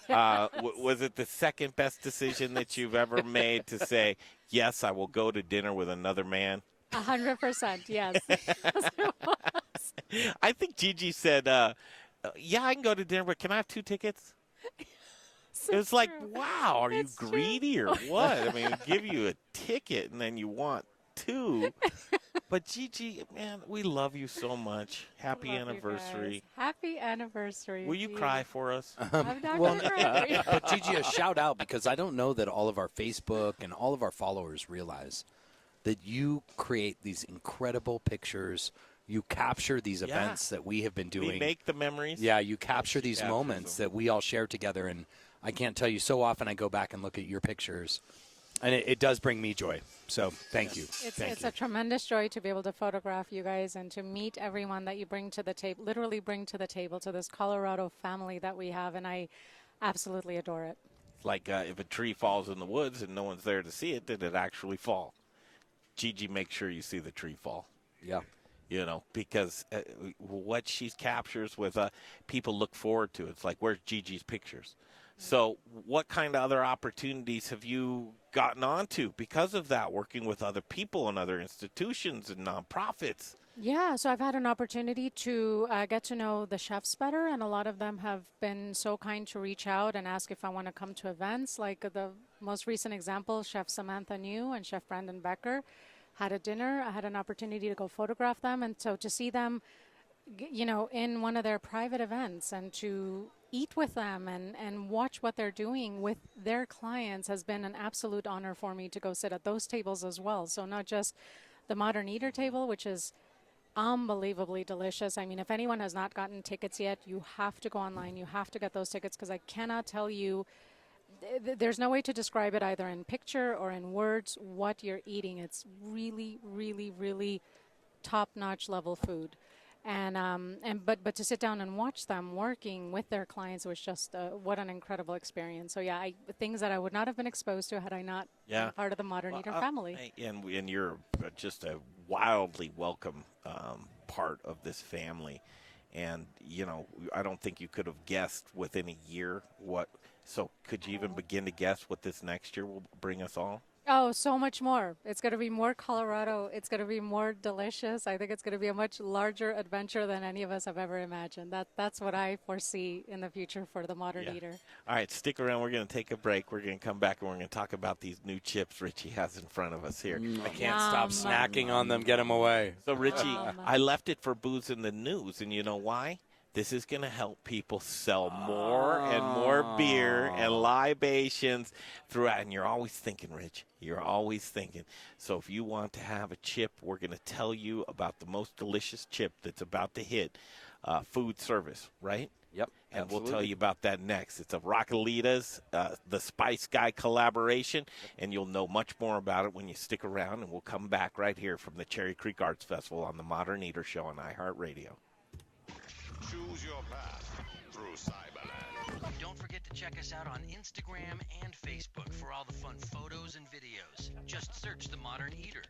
Was it the second best decision that you've ever made to say, yes, I will go to dinner with another man? 100%, yes. I think Gigi said, yeah, I can go to dinner, but can I have 2 tickets? It was like, wow, are you greedy or what? I mean, give you a ticket and then you want 2. But Gigi, man, we love you so much. Happy anniversary. Happy anniversary. Will you cry for us? I'm not going to cry. But Gigi, a shout out, because I don't know that all of our Facebook and all of our followers realize that you create these incredible pictures. You capture these events that we have been doing. We make the memories. Yeah, you capture these moments that we all share together. And I can't tell you, so often I go back and look at your pictures, and it does bring me joy. So thank you. It's a tremendous joy to be able to photograph you guys and to meet everyone that you bring to the table, literally bring to the table, to this Colorado family that we have, and I absolutely adore it. Like if a tree falls in the woods and no one's there to see it, did it actually fall? Gigi, make sure you see the tree fall. Yeah. Because what she captures with people look forward to. It's like, where's Gigi's pictures? So what kind of other opportunities have you gotten onto because of that, working with other people and other institutions and nonprofits? Yeah, so I've had an opportunity to get to know the chefs better, and a lot of them have been so kind to reach out and ask if I want to come to events. Like the most recent example, Chef Samantha New and Chef Brandon Becker had a dinner. I had an opportunity to go photograph them, and so to see them, in one of their private events and to eat with them and watch what they're doing with their clients has been an absolute honor for me to go sit at those tables as well. So not just the Modern Eater table, which is unbelievably delicious. I mean, if anyone has not gotten tickets yet, you have to go online. You have to get those tickets, because I cannot tell you, there's no way to describe it either in picture or in words what you're eating. It's really, really, really top-notch level food. But to sit down and watch them working with their clients was just what an incredible experience. So yeah, things that I would not have been exposed to had I not been part of the Modern Eater family. And you're just a wildly welcome part of this family. And, I don't think you could have guessed within a year what. So could you even begin to guess what this next year will bring us all? Oh, so much more. It's going to be more Colorado. It's going to be more delicious. I think it's going to be a much larger adventure than any of us have ever imagined. That's what I foresee in the future for the Modern Eater. All right, stick around. We're going to take a break. We're going to come back, and we're going to talk about these new chips Richie has in front of us here. I can't stop snacking on them. Get them away. So, Richie, I left it for Booze in the News, and you know why? This is going to help people sell more and more beer and libations throughout. And you're always thinking, Rich. You're always thinking. So if you want to have a chip, we're going to tell you about the most delicious chip that's about to hit food service, right? Yep. And we'll tell you about that next. It's a Rockalitas, the Spice Guy collaboration, and you'll know much more about it when you stick around. And we'll come back right here from the Cherry Creek Arts Festival on the Modern Eater Show on iHeartRadio. Choose your path through Cyberland. Don't forget to check us out on Instagram and Facebook for all the fun photos and videos. Just search The Modern Eater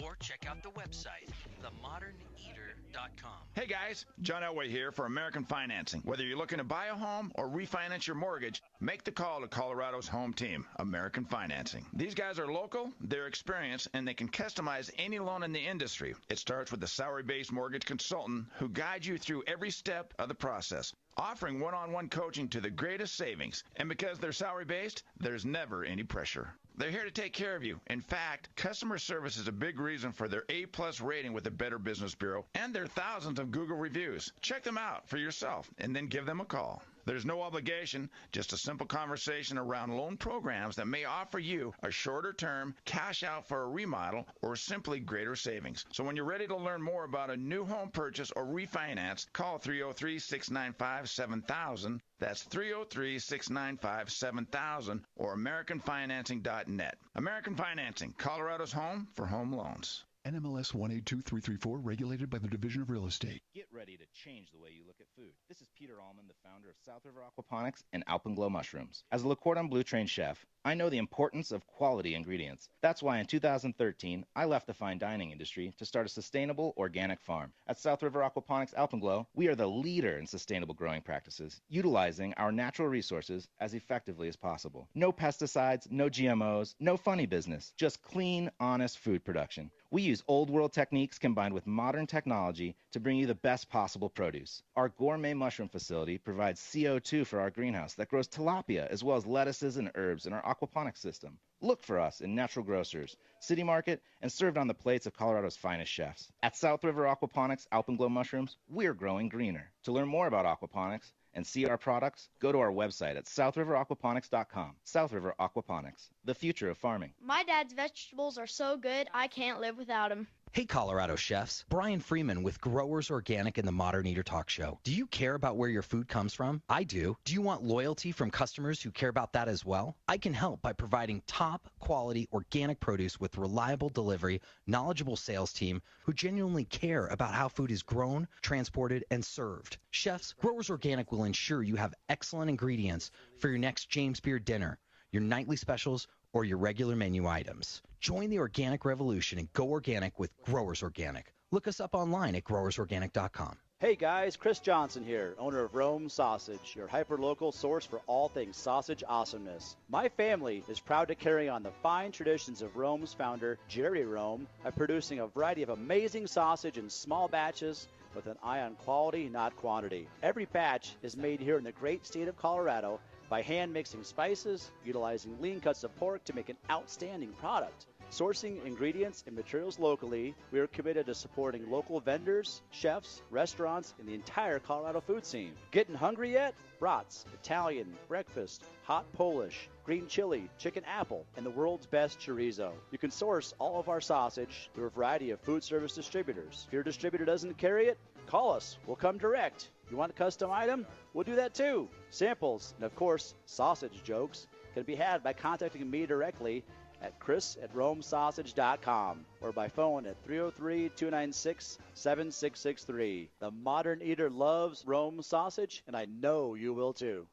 or check out the website, themoderneater.com. Hey guys, John Elway here for American Financing. Whether you're looking to buy a home or refinance your mortgage, make the call to Colorado's home team, American Financing. These guys are local, they're experienced, and they can customize any loan in the industry. It starts with a salary-based mortgage consultant who guides you through every step of the process, offering one-on-one coaching to the greatest savings. And because they're salary-based, there's never any pressure. They're here to take care of you. In fact, customer service is a big reason for their A-plus rating with the Better Business Bureau and their thousands of Google reviews. Check them out for yourself and then give them a call. There's no obligation, just a simple conversation around loan programs that may offer you a shorter term, cash out for a remodel, or simply greater savings. So when you're ready to learn more about a new home purchase or refinance, call 303-695-7000. That's 303-695-7000 or AmericanFinancing.net. American Financing, Colorado's home for home loans. NMLS 182334, regulated by the Division of Real Estate. Get ready to change the way you look at food. This is Peter Allman, the founder of South River Aquaponics and Alpenglow Mushrooms. As a Le Cordon Bleu trained chef, I know the importance of quality ingredients. That's why in 2013, I left the fine dining industry to start a sustainable organic farm. At South River Aquaponics Alpenglow, we are the leader in sustainable growing practices, utilizing our natural resources as effectively as possible. No pesticides, no GMOs, no funny business, just clean, honest food production. We use old world techniques combined with modern technology to bring you the best possible produce. Our gourmet mushroom facility provides CO2 for our greenhouse that grows tilapia as well as lettuces and herbs in our aquaponics system. Look for us in Natural Grocers, City Market, and served on the plates of Colorado's finest chefs. At South River Aquaponics Alpenglow Mushrooms, we're growing greener. To learn more about aquaponics and see our products, go to our website at southriveraquaponics.com. South River Aquaponics, the future of farming. My dad's vegetables are so good, I can't live without them. Hey, Colorado chefs. Brian Freeman with Growers Organic and the Modern Eater Talk Show. Do you care about where your food comes from? I do. Do you want loyalty from customers who care about that as well? I can help by providing top quality organic produce with reliable delivery, knowledgeable sales team who genuinely care about how food is grown, transported, and served. Chefs, Growers Organic will ensure you have excellent ingredients for your next James Beard dinner, your nightly specials, or your regular menu items. Join the organic revolution and go organic with Growers Organic. Look us up online at growersorganic.com. Hey guys, Chris Johnson here, owner of Rome Sausage, your hyper-local source for all things sausage awesomeness. My family is proud to carry on the fine traditions of Rome's founder, Jerry Rome, by producing a variety of amazing sausage in small batches with an eye on quality, not quantity. Every batch is made here in the great state of Colorado by hand mixing spices, utilizing lean cuts of pork to make an outstanding product. Sourcing ingredients and materials locally, we are committed to supporting local vendors, chefs, restaurants, and the entire Colorado food scene. Getting hungry yet? Brats, Italian, breakfast, hot Polish, green chili, chicken apple, and the world's best chorizo. You can source all of our sausage through a variety of food service distributors. If your distributor doesn't carry it, call us. We'll come direct. You want a custom item? We'll do that too. Samples and, of course, sausage jokes can be had by contacting me directly at chris@romesausage.com or by phone at 303-296-7663. The Modern Eater loves Rome sausage, and I know you will too.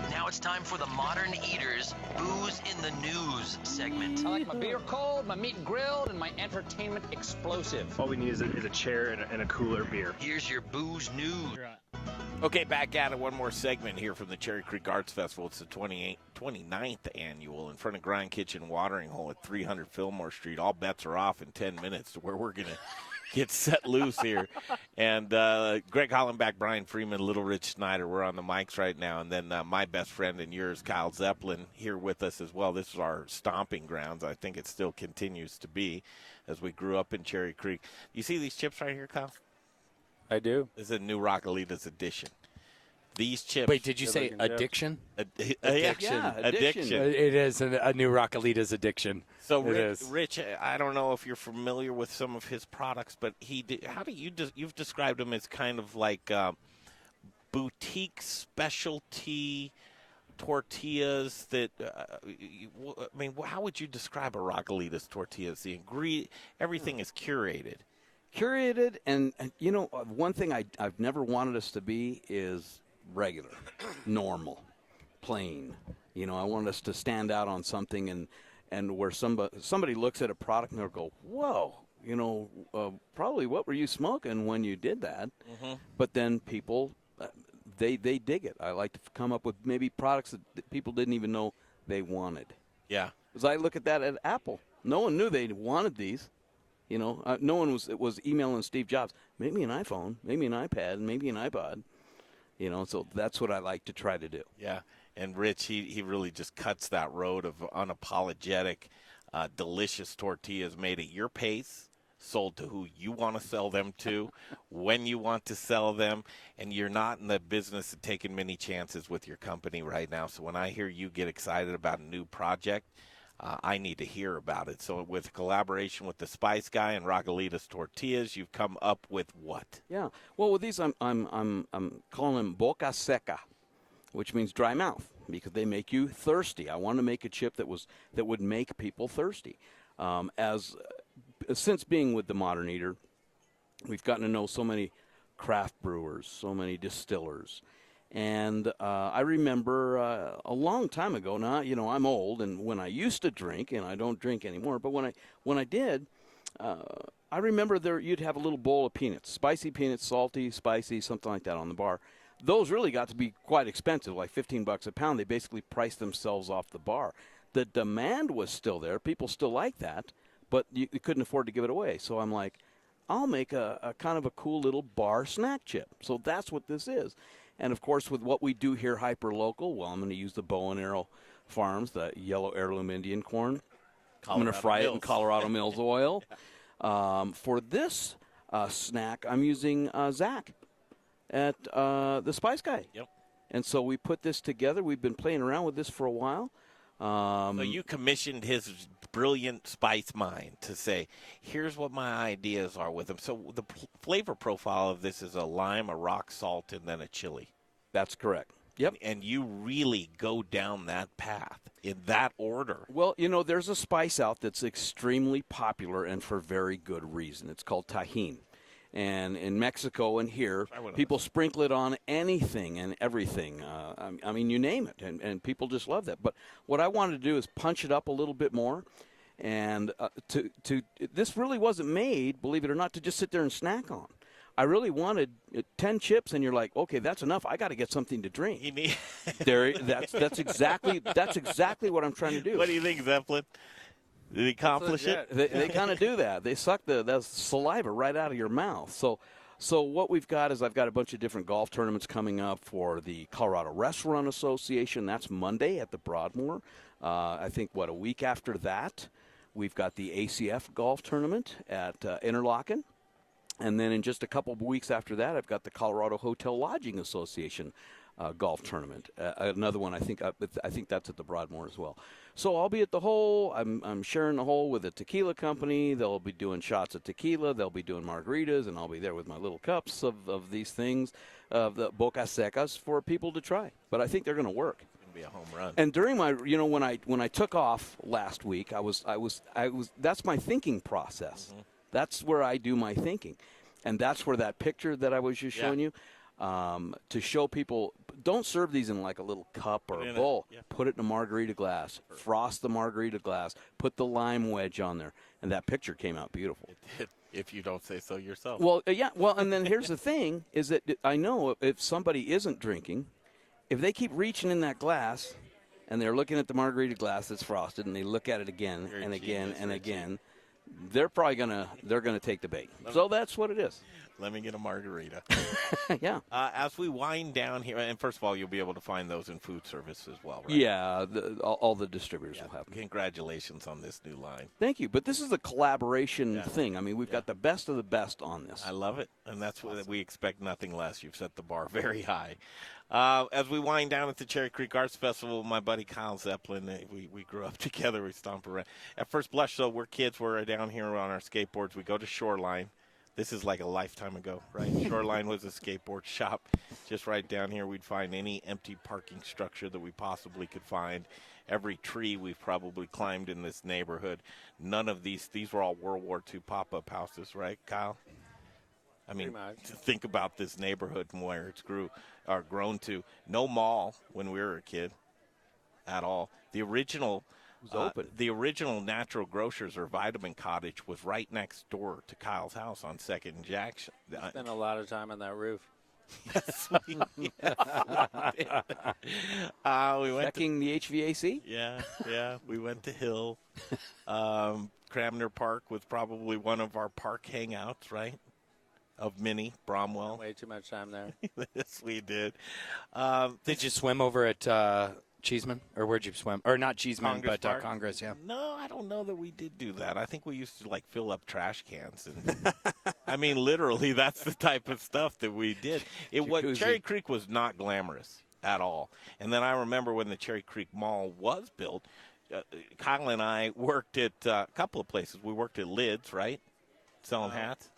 Now it's time for the Modern Eaters Booze in the News segment. I like my beer cold, my meat grilled, and my entertainment explosive. All we need is a chair and a cooler beer. Here's your booze news. Okay, back at it. One more segment here from the Cherry Creek Arts Festival. It's the 29th annual in front of Grind Kitchen Watering Hole at 300 Fillmore Street. All bets are off in 10 minutes to where we're going to get set loose here. And Greg Hollenbach, Brian Freeman, Little Rich Snyder, we're on the mics right now. And then my best friend and yours, Kyle Zeppelin, here with us as well. This is our stomping grounds. I think it still continues to be as we grew up in Cherry Creek. You see these chips right here, Kyle? I do. This is a new Rockalitas edition. These chips. Wait, did you say addiction? Addiction. Yeah, addiction. It is a new Rockalitas addiction. So, it Rich, is. I don't know if you're familiar with some of his products, but you've described him as kind of like boutique specialty tortillas that, how would you describe a Rockalitas tortillas? Everything is curated. Curated, and one thing I've never wanted us to be is regular, normal, plain. I want us to stand out on something and where somebody looks at a product and they'll go, whoa, probably what were you smoking when you did that? Mm-hmm. But then people, they dig it. I like to come up with maybe products that people didn't even know they wanted. Yeah. Because I look at that at Apple. No one knew they wanted these. No one was emailing Steve Jobs, make me an iPhone, make me an iPad, maybe an iPod. So that's what I like to try to do. Yeah, and Rich, he really just cuts that road of unapologetic, delicious tortillas made at your pace, sold to who you want to sell them to, when you want to sell them, and you're not in the business of taking many chances with your company right now. So when I hear you get excited about a new project, I need to hear about it. So with collaboration with the Spice Guy and Rockalitas Tortillas, you've come up with what? Yeah. Well, with these, I'm calling them boca seca, which means dry mouth, because they make you thirsty. I wanted to make a chip that would make people thirsty. Since being with the Modern Eater, we've gotten to know so many craft brewers, so many distillers. And I remember a long time ago now, I'm old, and when I used to drink, and I don't drink anymore, but when I did, I remember you'd have a little bowl of peanuts, spicy peanuts, salty, spicy, something like that on the bar. Those really got to be quite expensive, like $15 a pound. They basically priced themselves off the bar. The demand was still there. People still like that, but you couldn't afford to give it away. So I'm like, I'll make a kind of a cool little bar snack chip. So that's what this is. And, of course, with what we do here hyper-local, well, I'm going to use the Bow and Arrow Farms, the yellow heirloom Indian corn. I'm going to fry it in Colorado Mills oil. For this snack, I'm using Zach at the Spice Guy. Yep. And so we put this together. We've been playing around with this for a while. So you commissioned his brilliant spice mind to say, here's what my ideas are with them. So the flavor profile of this is a lime, a rock salt, and then a chili. That's correct. Yep. And you really go down that path in that order. Well, there's a spice out that's extremely popular and for very good reason. It's called Tajín. And in Mexico and here, people sprinkle it on anything and everything. I mean, you name it, and people just love that. But what I wanted to do is punch it up a little bit more. And this really wasn't made, believe it or not, to just sit there and snack on. I really wanted 10 chips, and you're like, okay, that's enough. I got to get something to drink. That's exactly what I'm trying to do. What do you think, Zeppelin? Did he accomplish it? They kind of do that. They suck the saliva right out of your mouth. So what we've got is I've got a bunch of different golf tournaments coming up for the Colorado Restaurant Association. That's Monday at the Broadmoor. I think, a week after that, we've got the ACF golf tournament at Interlochen. And then in just a couple of weeks after that, I've got the Colorado Hotel Lodging Association golf tournament. Another one, I think that's at the Broadmoor as well. So I'll be at the hole. I'm sharing the hole with a tequila company. They'll be doing shots of tequila. They'll be doing margaritas, and I'll be there with my little cups of these things, the Boca Secas, for people to try. But I think they're going to work. be a home run. And during my, when I took off last week, I was. That's my thinking process. Mm-hmm. That's where I do my thinking, and that's where that picture that I was just showing you, to show people, don't serve these in like a little cup or a bowl. Put it in a margarita glass. Frost the margarita glass. Put the lime wedge on there, and that picture came out beautiful. It did, if you don't say so yourself. Well, yeah. Well, and then here's the thing: is that I know if somebody isn't drinking, if they keep reaching in that glass, and they're looking at the margarita glass that's frosted, and they look at it again and again and again, they're probably gonna take the bait. So that's what it is. Let me get a margarita. Yeah. As we wind down here, and first of all, you'll be able to find those in food service as well, right? Yeah, all the distributors will have them. Congratulations on this new line. Thank you. But this is a collaboration thing. I mean, we've got the best of the best on this. I love it, and that's what we expect nothing less. You've set the bar very high. As we wind down at the Cherry Creek Arts Festival, my buddy Kyle Zeppelin, we grew up together. We stomp around. At first blush, though, we're kids. We're down here on our skateboards. We go to Shoreline. This is like a lifetime ago, right? Shoreline was a skateboard shop. Just right down here, we'd find any empty parking structure that we possibly could find. Every tree we've probably climbed in this neighborhood. None of these were all World War II pop-up houses, right, Kyle? I mean, think about this neighborhood and where it's grown to. No mall when we were a kid at all. The original was open. The original Natural Grocers or Vitamin Cottage was right next door to Kyle's house on 2nd and Jackson. Spent a lot of time on that roof. Yes, we did. We went checking the HVAC? Yeah. We went to Hill. Cramner Park was probably one of our park hangouts, right? Of many, Bromwell. Way too much time there. Yes, we did. Did you swim over at Cheeseman? Or where'd you swim? Or not Cheeseman, but Congress, yeah. No, I don't know that we did do that. I think we used to, fill up trash cans. And I mean, literally, that's the type of stuff that we did. Cherry Creek was not glamorous at all. And then I remember when the Cherry Creek Mall was built, Kyle and I worked at a couple of places. We worked at Lids, right? Selling hats.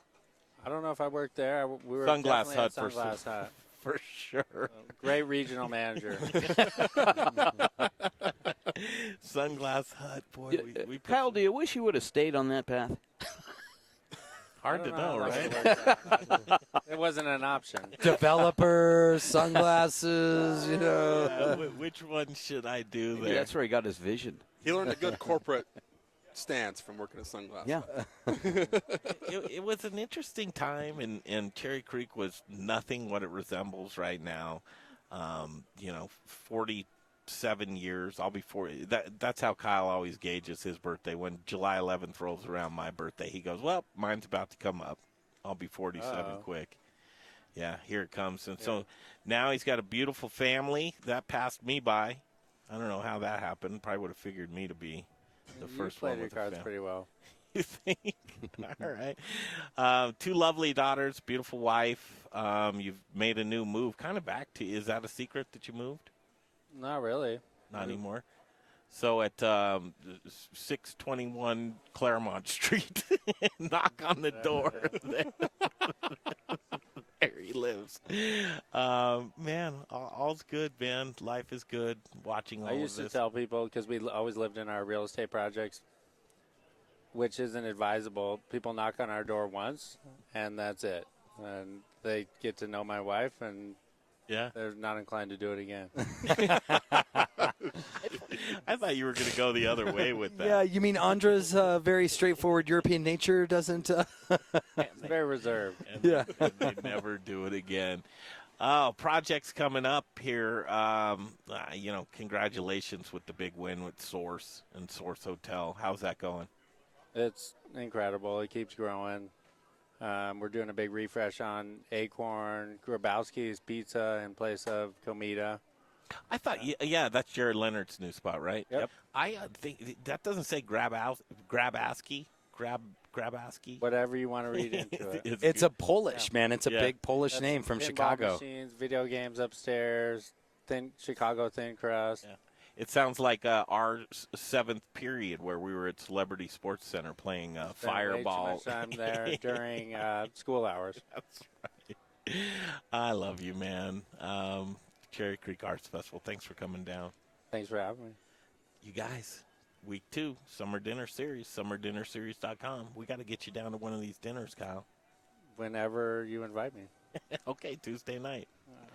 I don't know if I worked there. We were Sunglass Hut Sunglass Hut. For sure. Great regional manager. Sunglass Hut, boy. We Kyle, do you wish you would have stayed on that path? Hard to know, right? It wasn't an option. Developers, sunglasses, Which one should I do there? Maybe that's where he got his vision. He learned a good corporate stance from working at Sunglass. Yeah. It was an interesting time, and Cherry Creek was nothing what it resembles right now. 47 years. I'll be 40. That's how Kyle always gauges his birthday. When July 11th rolls around my birthday, he goes, well, mine's about to come up. I'll be 47 quick. Yeah, here it comes. And so now he's got a beautiful family. That passed me by. I don't know how that happened. Probably would have figured me to be the first one. You played your cards pretty well. You think? All right. 2 lovely daughters, beautiful wife. You've made a new move, kind of back to. Is that a secret that you moved? Not really. Not anymore. So at 621 Claremont Street, knock on the door. There he lives. Man, all's good, man. Life is good. Watching all of this. I used to tell people, because we always lived in our real estate projects, which isn't advisable. People knock on our door once, and that's it. And they get to know my wife, and they're not inclined to do it again. I thought you were going to go the other way with that. Yeah, you mean Andra's very straightforward European nature doesn't... It's very reserved. And they never do it again. Oh, projects coming up here. Congratulations with the big win with Source and Source Hotel. How's that going? It's incredible. It keeps growing. We're doing a big refresh on Acorn, Grabowski's Pizza in place of Comida. I thought, that's Jared Leonard's new spot, right? Yep. I think that doesn't say Grabaski. Whatever you want to read into it. It's a Polish, man. It's a big Polish name from pinball Chicago. Machines, video games upstairs, Chicago thin crust. Yeah. It sounds like our 7th period where we were at Celebrity Sports Center playing Fireball. Way too much time there during school hours. That's right. I love you, man. Cherry Creek Arts Festival. Thanks for coming down. Thanks for having me. You guys, week 2, Summer Dinner Series, summerdinnerseries.com. We got to get you down to one of these dinners, Kyle. Whenever you invite me. Okay, Tuesday night.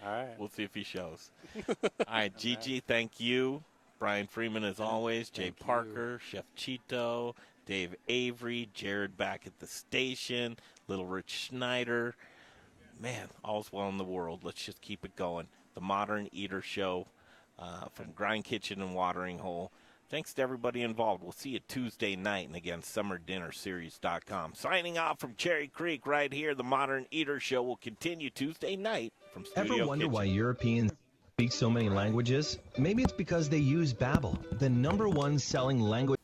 All right. We'll see if he shows. All right, Gigi, thank you. Brian Freeman, as always. Jay Parker, Chef Cheeto, Dave Avery, Jared back at the station, Little Rich Schneider. Man, all's well in the world. Let's just keep it going. The Modern Eater Show from Grind Kitchen and Watering Hole. Thanks to everybody involved. We'll see you Tuesday night, and again, summerdinnerseries.com. Signing off from Cherry Creek right here. The Modern Eater Show will continue Tuesday night from Studio Ever wonder Kitchen. why Europeans speak so many languages? Maybe it's because they use Babbel, the #1 selling language.